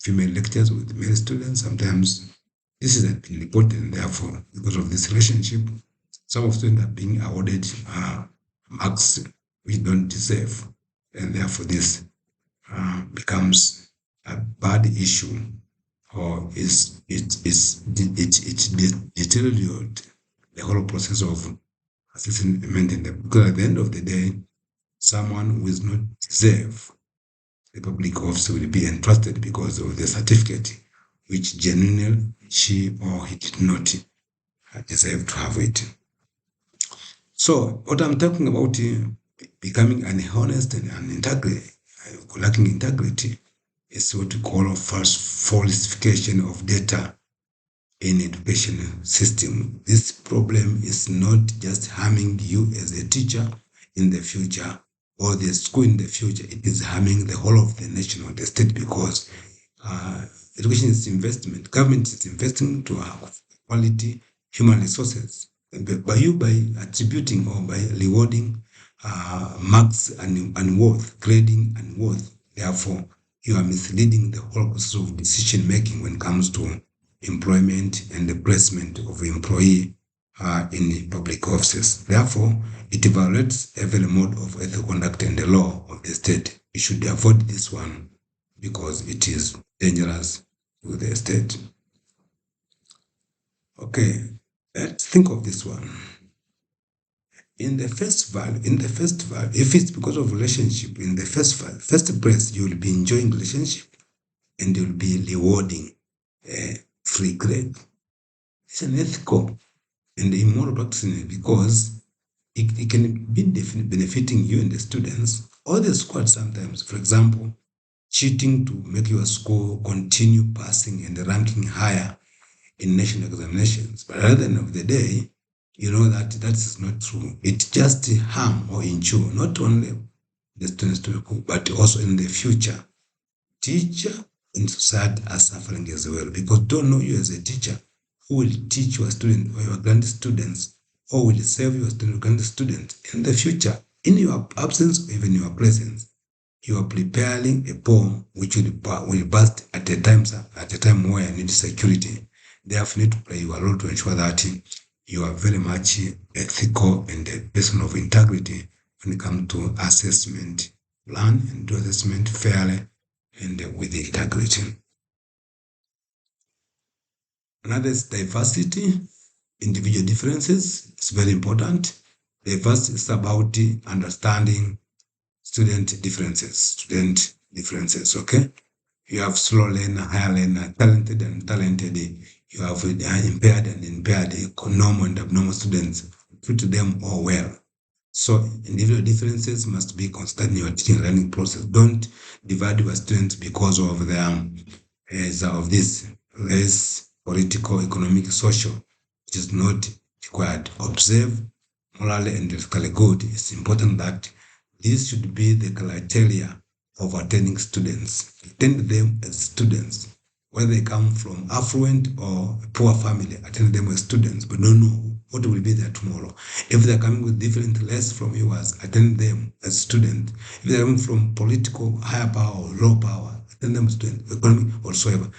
female lecturers with male students. Sometimes this is been reported, and therefore, because of this relationship, some of students are being awarded marks we don't deserve, and therefore this becomes a bad issue, or it deteriorate the whole process of assessment in them. Because at the end of the day, someone who is not deserve the public office will be entrusted because of the certificate, which genuinely she or he did not deserve to have it. So what I'm talking about becoming honest and lacking integrity is what we call falsification of data in education system. This problem is not just harming you as a teacher in the future or the school in the future. It is harming the whole of the nation or the state, because education is investment. Government is investing to quality human resources. By attributing or by rewarding marks and worth, grading and worth, therefore you are misleading the whole process of decision making when it comes to employment and the placement of employee in public offices. Therefore, it violates every mode of ethical conduct and the law of the state. You should avoid this one because it is dangerous to the state. Okay, let's think of this one. In the first value, if it's because of relationship, in the first place, you will be enjoying relationship and you'll be rewarding free grade. It's an ethical and immoral practice, because it can be benefiting you and the students or the squad sometimes. For example, cheating to make your score continue passing and ranking higher in national examinations. But at the end of the day, you know that is not true. It just harm or injure not only the students but also in the future. Teacher and society are suffering as well, because don't know you as a teacher who will teach your student or your grand students, or will serve your student or grand students in the future. In your absence or even your presence, you are preparing a bomb which will burst at a time where you need security. Therefore, you need to play your role to ensure that you are very much ethical and a person of integrity when it comes to assessment plan and do assessment fairly and with integrity. Another is diversity, individual differences. It's very important. Diversity is about understanding student differences, okay? You have slow learner, higher learner, talented and untalented. You have impaired and impaired, normal and abnormal students. Treat them all well. So individual differences must be considered in your teaching and learning process. Don't divide your students because of their of this race, political, economic, social. It is not required. Observe morally and ethically good. It's important that this should be the criteria of attending students. Attend them as students. Whether they come from affluent or poor family, attend them as students, but don't know what will be there tomorrow. If they're coming with different less from yours, attend them as students. If they're coming from political higher power or low power, attend them as students, economic whatsoever.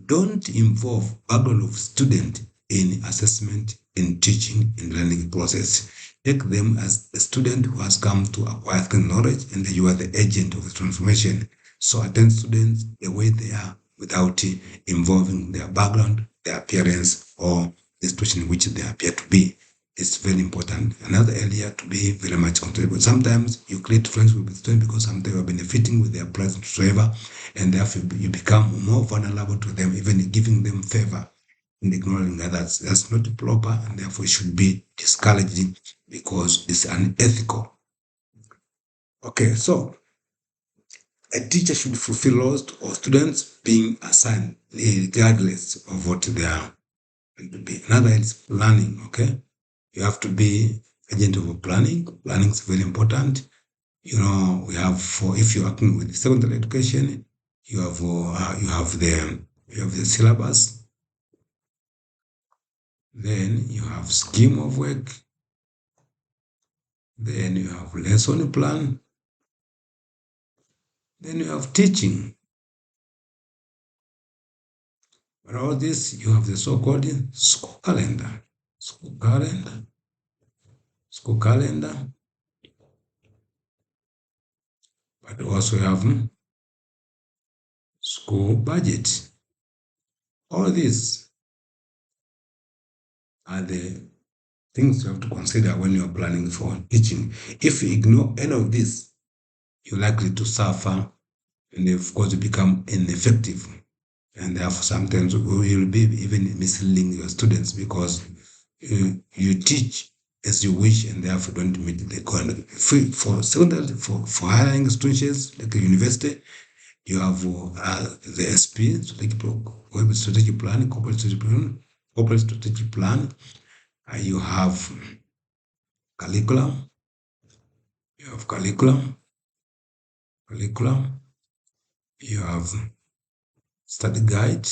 Don't involve background of student in assessment, in teaching, in learning process. Take them as a student who has come to acquire knowledge, and you are the agent of the transformation. So attend students the way they are without involving their background, their appearance, or the situation in which they appear to be. It's very important. Another area to be very much considerable. Sometimes you create friends with students because sometimes you are benefiting with their presence whatsoever, and therefore you become more vulnerable to them, even giving them favor and ignoring others. That's not proper and therefore should be discouraged because it's unethical. Okay, so a teacher should fulfill roles or students being assigned regardless of what they are going to be. Another is planning, okay? You have to be agent of planning. Planning is very important. We have for if you're working with secondary education, you have the syllabus, then you have scheme of work, then you have lesson plan, then you have teaching. But all this, you have the so-called school calendar, school calendar, school calendar. But also you have school budget. All these are the things you have to consider when you're planning for teaching. If you ignore any of this, you're likely to suffer and of course you become ineffective. And therefore sometimes you'll be even misleading your students because you teach as you wish and therefore don't meet the goal. For secondary, for higher institutions like a university, you have the SP, strategic plan, corporate strategic plan. You have curriculum. You have curriculum. You have study guide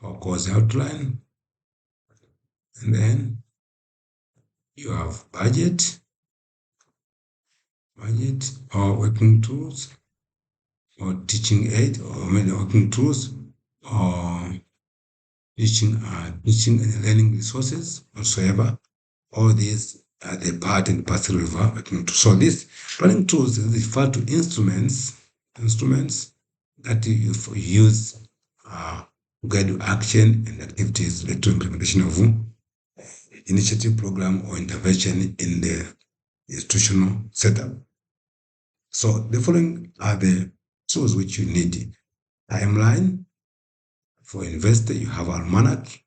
or course outline. And then you have budget or working tools or teaching aid or many working tools or teaching and learning resources whatsoever. All these are the part and parcel of our working tools. So these planning tools refer to instruments that you use to guide your action and activities related to implementation of initiative, program, or intervention in the institutional setup. So the following are the tools which you need. Timeline. For university, you have almanac.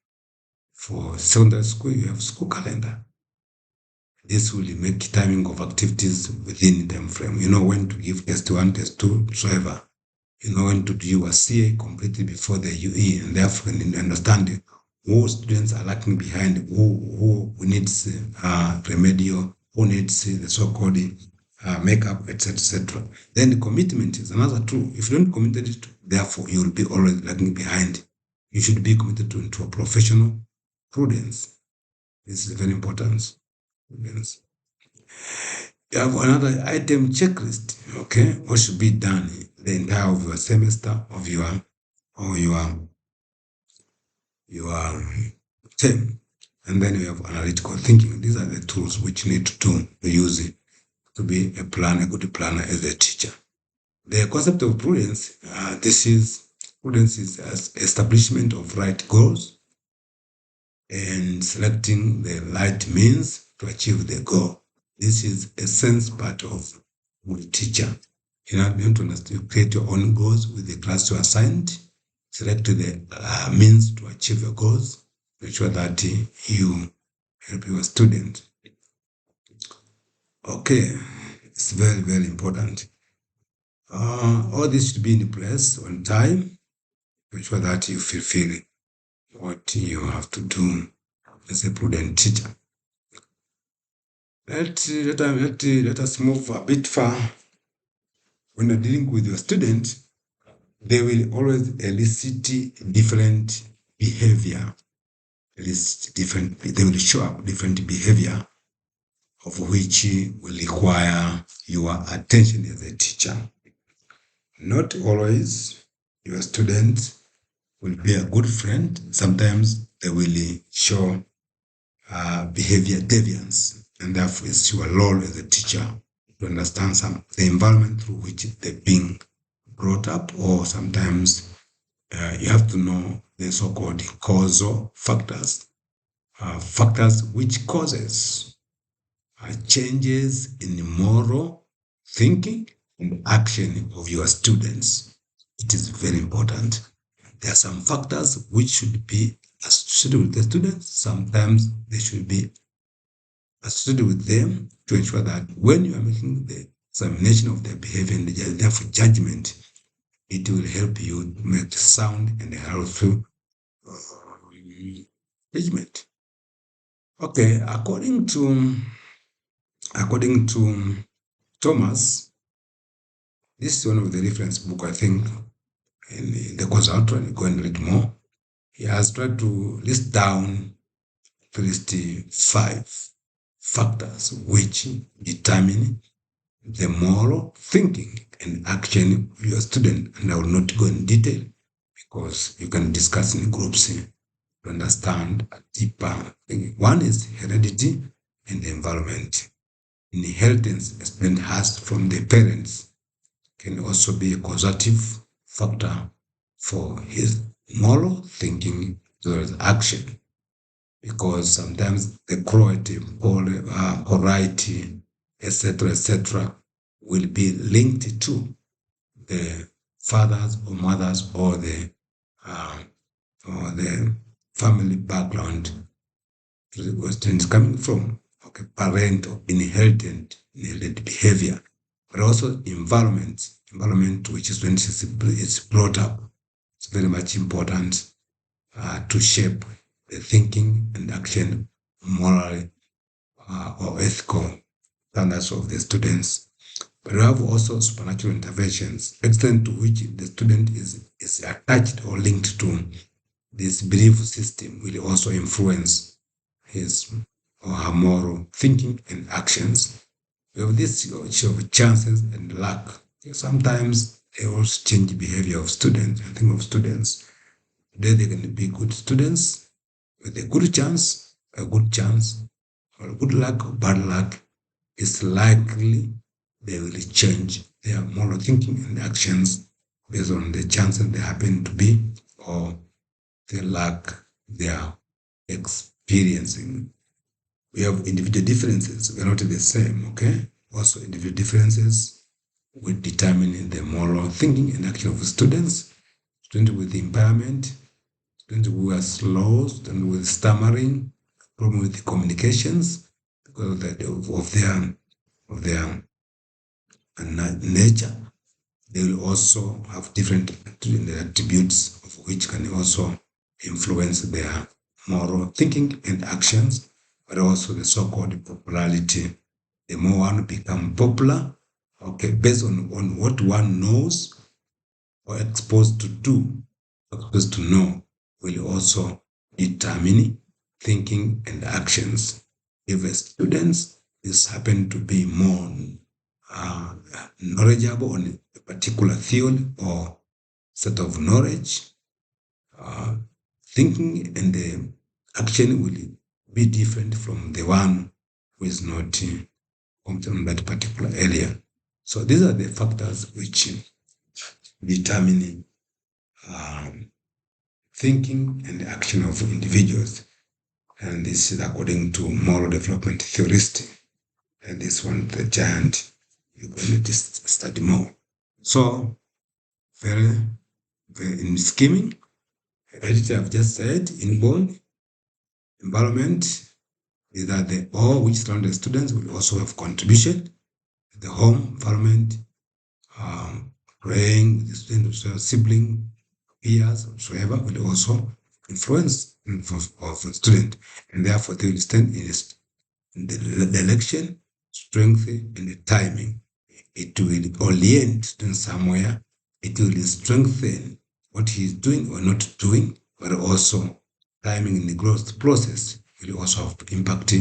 For secondary school, you have school calendar. This will make timing of activities within time frame. You know when to give test one, test two, whatsoever. You know when to do your CA completely before the UE, and therefore you understand who students are lacking behind, who needs remedial, who needs the so-called makeup, etc., etc. Then the commitment is another tool. If you don't commit it, therefore you will be always lagging behind. You should be committed to a professional prudence. This is very important. Prudence. You have another item checklist. Okay, what should be done the entire of your semester of your term, and then you have analytical thinking. These are the tools which you need to use it to be a good planner as a teacher. The concept of prudence, prudence is as establishment of right goals and selecting the right means to achieve the goal. This is a sense part of good teacher. You have to understand, you create your own goals with the class you assigned, select the means to achieve your goals, make sure that you help your student. Okay, it's very, very important. All this should be in place on time, make sure that you fulfill what you have to do as a prudent teacher. Let us move a bit far. When you're dealing with your student, they will always elicit different behavior. They will show up different behavior of which will require your attention as a teacher. Not always your students will be a good friend. Sometimes they will show behavior deviance, and therefore it's your role as a teacher to understand the environment through which they're being brought up, or sometimes you have to know the so-called causal factors, factors which causes changes in moral thinking and action of your students. It is very important. there are some factors which should be associated with the students. Sometimes they should be associated with them to ensure that when you are making the examination of their behavior and therefore judgment, it will help you make sound and helpful judgment. Okay, according to Thomas, this is one of the reference book, I think, in the course outline. You go and read more. He has tried to list down at least 5 factors which determine the moral thinking and action of your student. And I will not go in detail because you can discuss in groups to understand a deeper thing. One is heredity and environment. Inheritance a student has from the parents can also be a causative factor for his moral thinking as well as action, because sometimes the cruelty, polarity, etc., will be linked to the fathers or mothers or the family background the student is coming from. Okay, parent or inherited behavior, but also environment which is when it's brought up. It's very much important to shape the thinking and action, moral or ethical standards of the students. But we have also supernatural interventions, extent to which the student is attached or linked to this belief system will also influence his or her moral thinking and actions. We have this issue of chances and luck. Sometimes they also change the behavior of students. I think of students. Today they can be good students with a good chance, or good luck or bad luck. It's likely they will change their moral thinking and actions based on the chances they happen to be or the luck they are experiencing. We have individual differences. We are not the same, okay? Also, individual differences will determine the moral thinking and action of students. Students with impairment, students who are slow, students with stammering, problem with the communications because of their nature. They will also have different attributes of which can also influence their moral thinking and actions, but also the so-called popularity. The more one become popular, okay, based on what one knows or exposed to do, exposed to know, will also determine thinking and actions. If a student is happen to be more knowledgeable on a particular theory or set of knowledge, thinking and the action will be different from the one who is not competent in that particular area. So these are the factors which determine thinking and action of individuals. And this is according to moral development theorist. And this one, the giant, you're going to study more. So, very in scheming, heredity I've just said, inborn, environment, is that the all which surround the students will also have contribution. The home environment, praying, the student, sibling, peers, whatsoever, will also influence of the student, and therefore they will stand in the direction, strength, and the timing. It will orient student somewhere. It will strengthen what he is doing or not doing, but also timing in the growth process will also have impact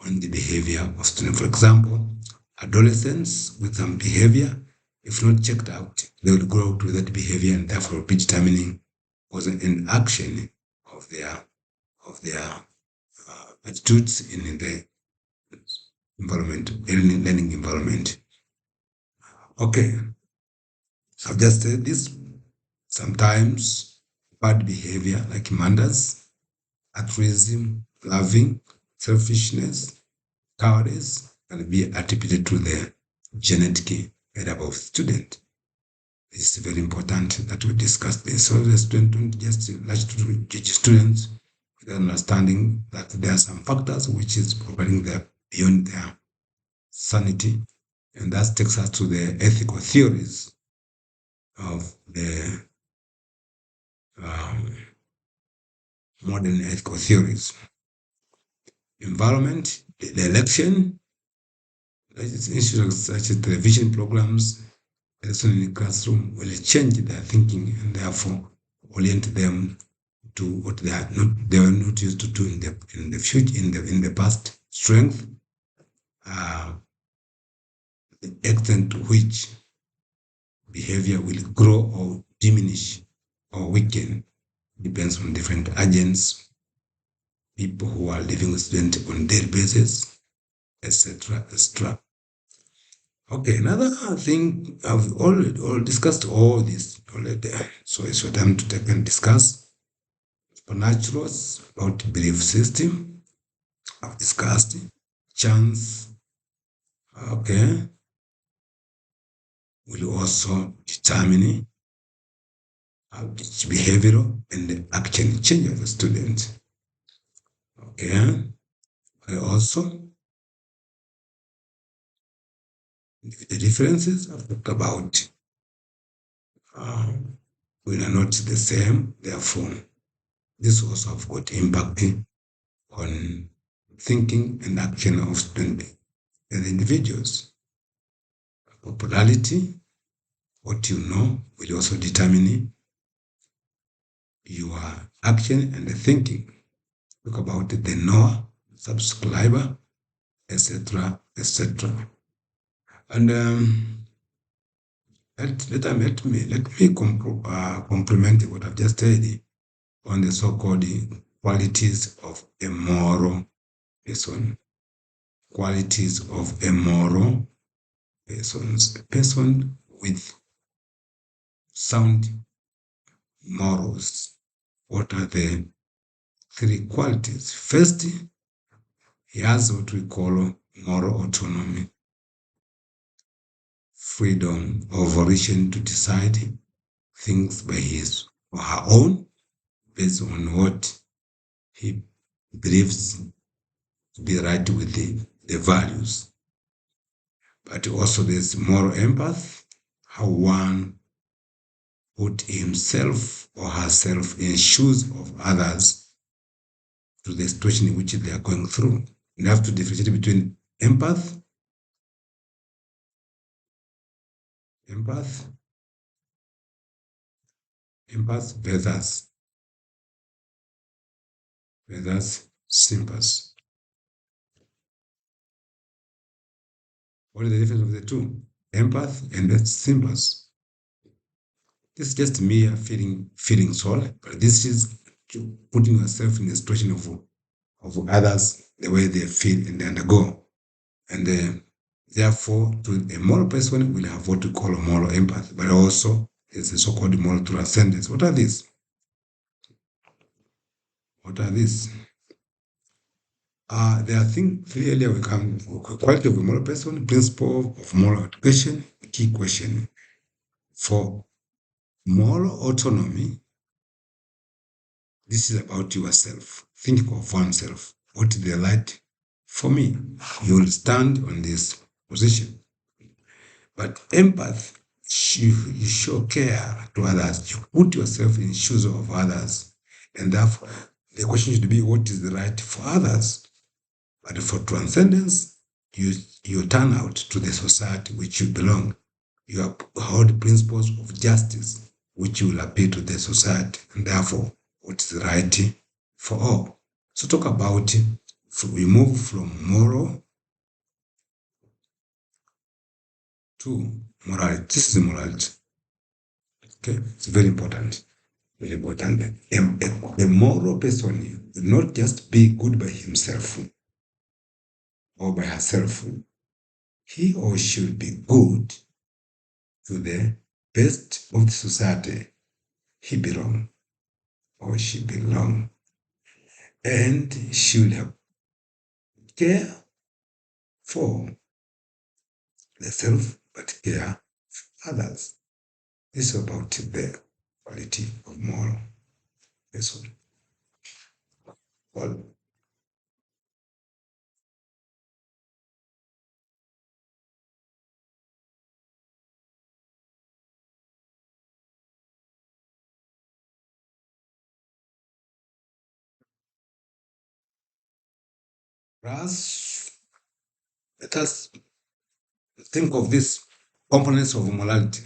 on the behavior of students. For example, adolescents with some behavior, if not checked out, they will grow to that behavior and therefore be determining was an action of their attitudes in the environment, learning environment. Okay, I've just said this. Sometimes bad behavior like murders, altruism, loving, selfishness, cowardice can be attributed to the genetic makeup of student. It's very important that we discuss this. So the student don't just like to teach students with understanding that there are some factors which is providing their beyond their sanity. And that takes us to the ethical theories of the um, modern ethical theories. Environment, the election, issues such as television programs, lesson in the classroom will change their thinking and therefore orient them to what they are not used to do in the future in the past. Strength, uh, the extent to which behavior will grow or diminish or weaken depends on different agents, people who are living with students on daily basis, etc., etc. Okay, another thing I've already discussed all this already, so it's your time to take and discuss supernaturals about belief system. I've discussed chance. Okay, will also determine behavioral and the action change of the student. Okay, I also the differences I've talked about we are not the same. Therefore, this also have got impact on thinking and action of students and individuals. Popularity, what you know, will also determine your action and the thinking. Talk about the knower, subscriber, etc., etc. And let me complement what I've just said on the so-called qualities of a moral person. Qualities of a moral person. A person with sound morals. What are the three qualities? First, he has what we call moral autonomy, freedom or volition to decide things by his or her own based on what he believes to be right with the values. But also there's moral empath, how one put himself or herself in shoes of others to the situation in which they are going through. You have to differentiate between empath, empath, empath versus sympath. What is the difference of the two? Empath and the sympath. This is just mere feeling sorry, but this is putting yourself in the situation of others, the way they feel and they undergo. And therefore, to a moral person will have what we call a moral empath, but also it's a so-called moral transcendence. What are these? What are these? There are things clearly we come quality of a moral person, principle of moral education, key question. For moral autonomy, this is about yourself. Think of oneself. What is the right for me? You will stand on this position. But empath, you show care to others. You put yourself in shoes of others. And therefore, the question should be, what is the right for others? But for transcendence, you turn out to the society which you belong. You uphold principles of justice, which will appeal to the society. And therefore, what is right for all? So talk about, so we move from moral to morality. This is morality. Okay, it's very important. Very important. A moral person will not just be good by himself or by herself. He or she will be good to the best of the society he belong or she belong. And she will have care for the self, but care for others. This is about the quality of moral person. Well, Ras, let us think of these components of morality.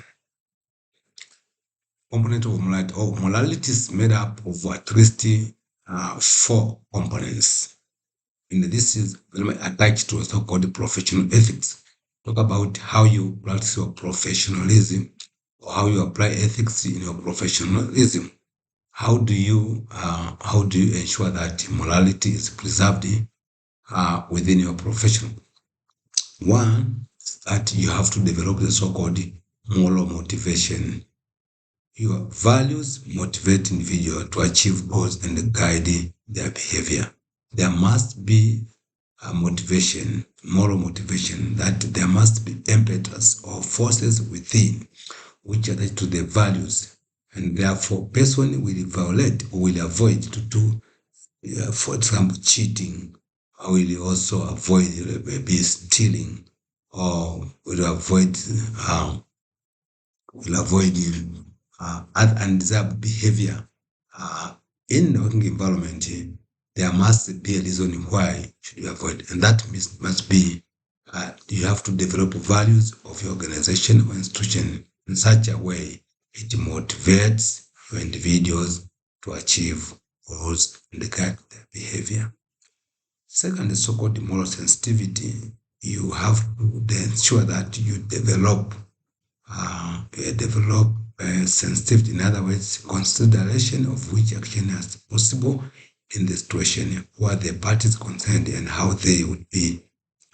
Component of morality. Oh, morality is made up of at least four components. And this is very much attached to a so-called professional ethics. Talk about how you practice your professionalism or how you apply ethics in your professionalism. How do you ensure that morality is preserved within your profession? One, that you have to develop the so-called moral motivation. Your values motivate individuals to achieve goals and guide their behavior. There must be a motivation, moral motivation, that there must be impetus or forces within which are to the values, and therefore person will violate or will avoid to do, for example, cheating, or will also avoid maybe stealing, or um, will avoid undesirable behavior. Uh, in the working environment, there must be a reason why should you avoid, and that must be you have to develop values of your organization or institution in such a way it motivates your individuals to achieve goals and guide their behavior. Second is so-called moral sensitivity. You have to ensure that you develop sensitivity, in other words, consideration of which action is possible in the situation, what the parties concerned and how they would be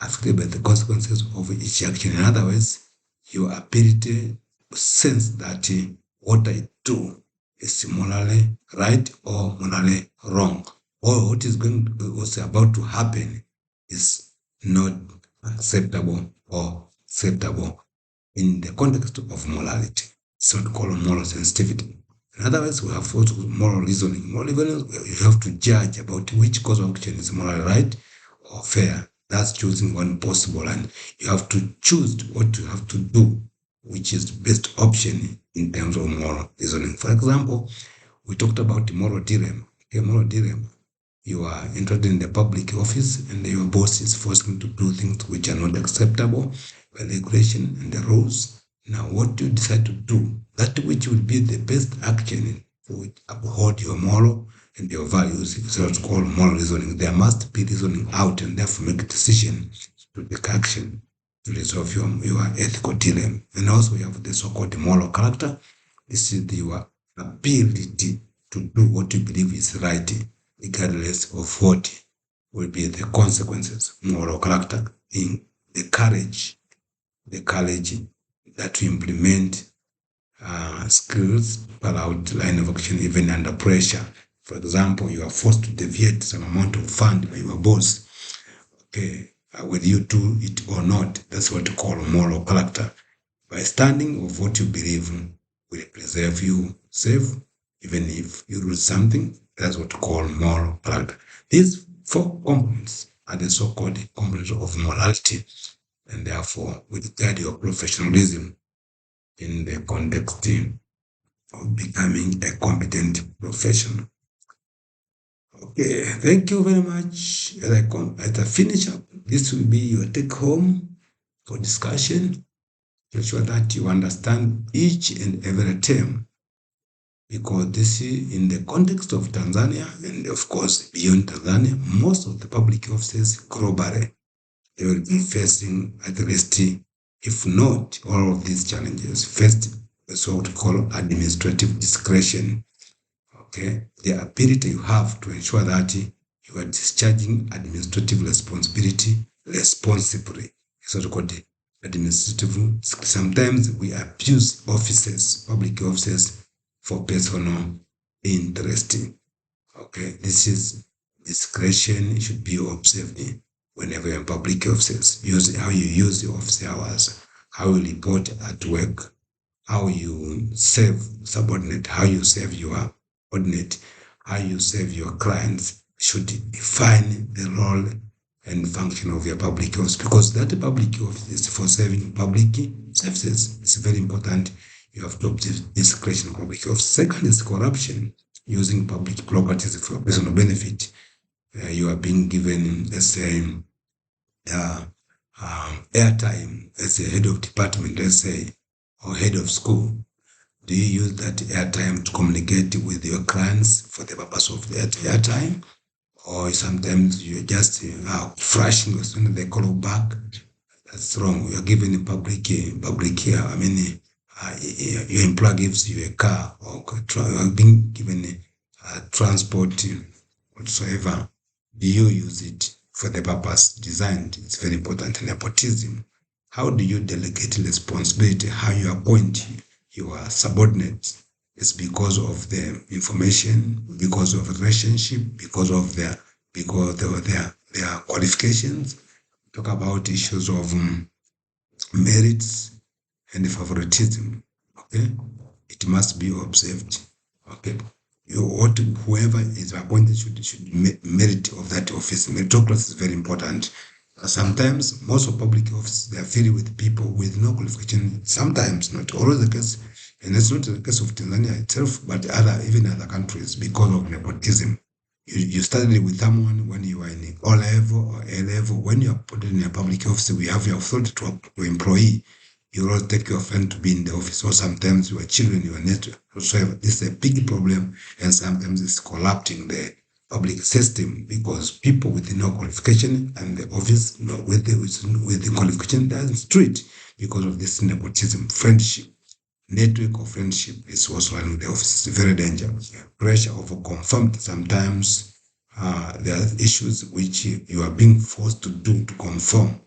affected by the consequences of each action. In other words, your ability to sense that what I do is morally right or morally wrong, or what is what's about to happen is not acceptable or acceptable in the context of morality. So to call moral sensitivity. In other words, we have also moral reasoning. Moral reasoning, you have to judge about which course of action is morally right or fair. That's choosing one possible, and you have to choose what you have to do, which is the best option in terms of moral reasoning. For example, we talked about the moral dilemma. A moral dilemma. You are entered in the public office and your boss is forcing you to do things which are not acceptable by regulation and the rules. Now, what do you decide to do? That which will be the best action to uphold your moral and your values is what's called moral reasoning. There must be reasoning out and therefore make a decision to take action to resolve your ethical dilemma. And also, you have the so called moral character. This is your ability to do what you believe is right, regardless of what will be the consequences. Moral character being the courage that to implement skills per line of action even under pressure. For example, you are forced to deviate some amount of fund by your boss. Okay, whether you do it or not, that's what you call moral character. By standing of what you believe will preserve you safe, even if you lose something. That's what we call moral character. These four components are the so-called components of morality, and therefore will guide your professionalism in the context of becoming a competent professional. Okay, thank you very much. As I finish up, this will be your take home for discussion. Ensure that you understand each and every term, because this is in the context of Tanzania and of course beyond Tanzania, most of the public offices globally, they will be facing at least, if not all of these challenges. First, is what we call administrative discretion. Okay, the ability you have to ensure that you are discharging administrative responsibility responsibly. It's what we call the administrative. Sometimes we abuse offices, public offices, for personal interest. Okay, this is discretion should be observed whenever you're in public offices. Use how you use your office hours, how you report at work, how you serve subordinate, how you serve your ordinate, how you serve your clients should define the role and function of your public office, because that public office is for serving public services. It's very important. You have to observe discretion of public office. Second is corruption, using public properties for personal benefit. You are being given, let's say, uh, airtime as a head of department, let's say, or head of school. Do you use that airtime to communicate with your clients for the purpose of that airtime? Or sometimes you're just flashing as soon as they call back? That's wrong. You're giving a public here. I mean, your employer gives you a car, or you're being given a transport whatsoever. Do you use it for the purpose designed? It's very important. Nepotism. How do you delegate responsibility? How you appoint your subordinates? It's because of the information, because of relationship, because of their qualifications. Talk about issues of merits and favoritism. Okay, it must be observed. Okay, whoever is appointed should merit of that office. Meritocracy is very important. Sometimes most of public offices they are filled with people with no qualification. Sometimes not always the case, and it's not the case of Tanzania itself, but even other countries because of nepotism. You studied with someone when you were in O level or A level. When you are put in a public office, we have your authority to employee. You will take your friend to be in the office, or sometimes your children, your network, whatsoever. This is a big problem, and sometimes it's corrupting the public system because people with no qualification and the office with the qualification doesn't treat because of this nepotism. Friendship, network of friendship is also running the office. It's very dangerous. Pressure over conformity. Sometimes there are issues which you are being forced to do to conform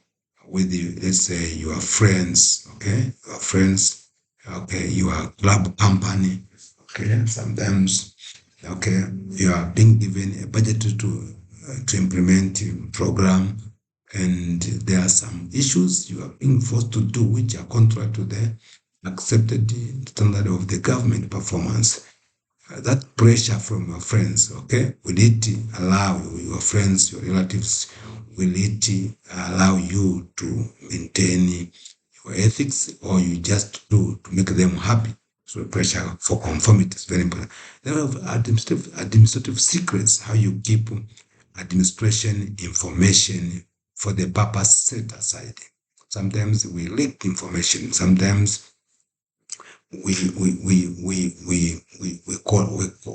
with you. Let's say your friends, okay, your friends, okay, your club company, okay. Sometimes, okay, you are being given a budget to implement a program, and there are some issues you are being forced to do which are contrary to the accepted standard of the government performance. That pressure from your friends, okay, will it allow your friends, your relatives, will it allow you to maintain your ethics, or you just do to make them happy? So pressure for conformity is very important. Then we have administrative secrets, how you keep administration information for the purpose set aside. Sometimes we leak information. Sometimes we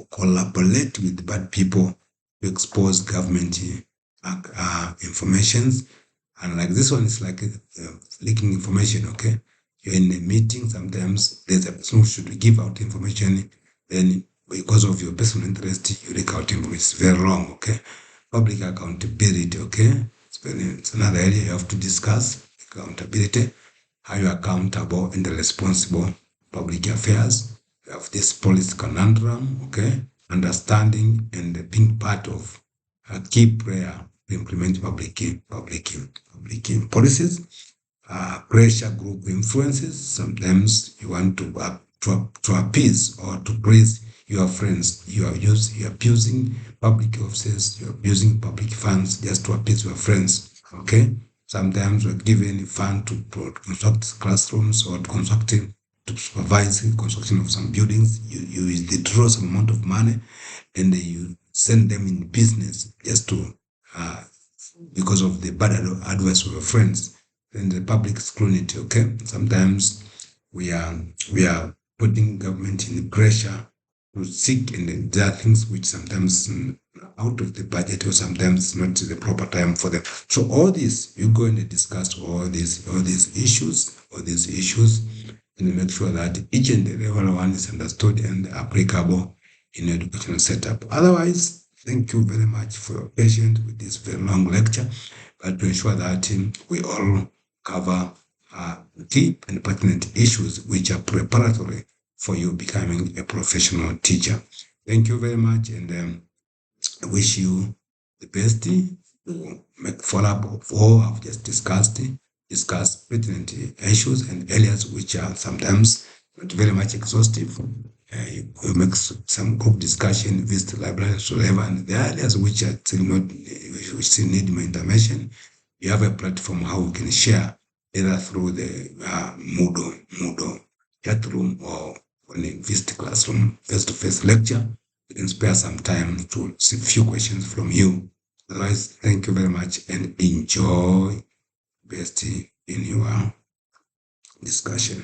collaborate with bad people to expose government informations. And like this one is like leaking information, okay? You're in a meeting, sometimes there's a person who should give out information, then because of your personal interest, you leak out information. It's very wrong, okay? Public accountability, okay? It's another area you have to discuss, accountability, how you're accountable and responsible public affairs. You have this policy conundrum, okay? Understanding and being part of a key player to implement public policies. Pressure group influences. Sometimes you want to appease or to praise your friends. You are abusing public offices. You are abusing public funds just to appease your friends. Okay. Sometimes we're given fund to construct classrooms or to supervise the construction of some buildings. You withdraw some amount of money and you send them in business just to because of the bad advice of your friends. Then the public scrutiny, okay? Sometimes we are putting government in pressure to seek, and there are things which sometimes out of the budget or sometimes not the proper time for them. So all this, you go and discuss all these issues, and make sure that each and every one is understood and applicable in your educational setup. Otherwise, thank you very much for your patience with this very long lecture, but to ensure that we all cover deep and pertinent issues which are preparatory for you becoming a professional teacher. Thank you very much, and I wish you the best to make follow-up of all I've just discuss pertinent issues and areas which are sometimes not very much exhaustive. You make some group discussion, visit the library, whatever, and the areas which are still not, which still need more intervention. You have a platform how we can share either through the Moodle chat room or when you visit classroom face-to-face lecture. You can spare some time to see a few questions from you. Otherwise, thank you very much and enjoy best in your discussion.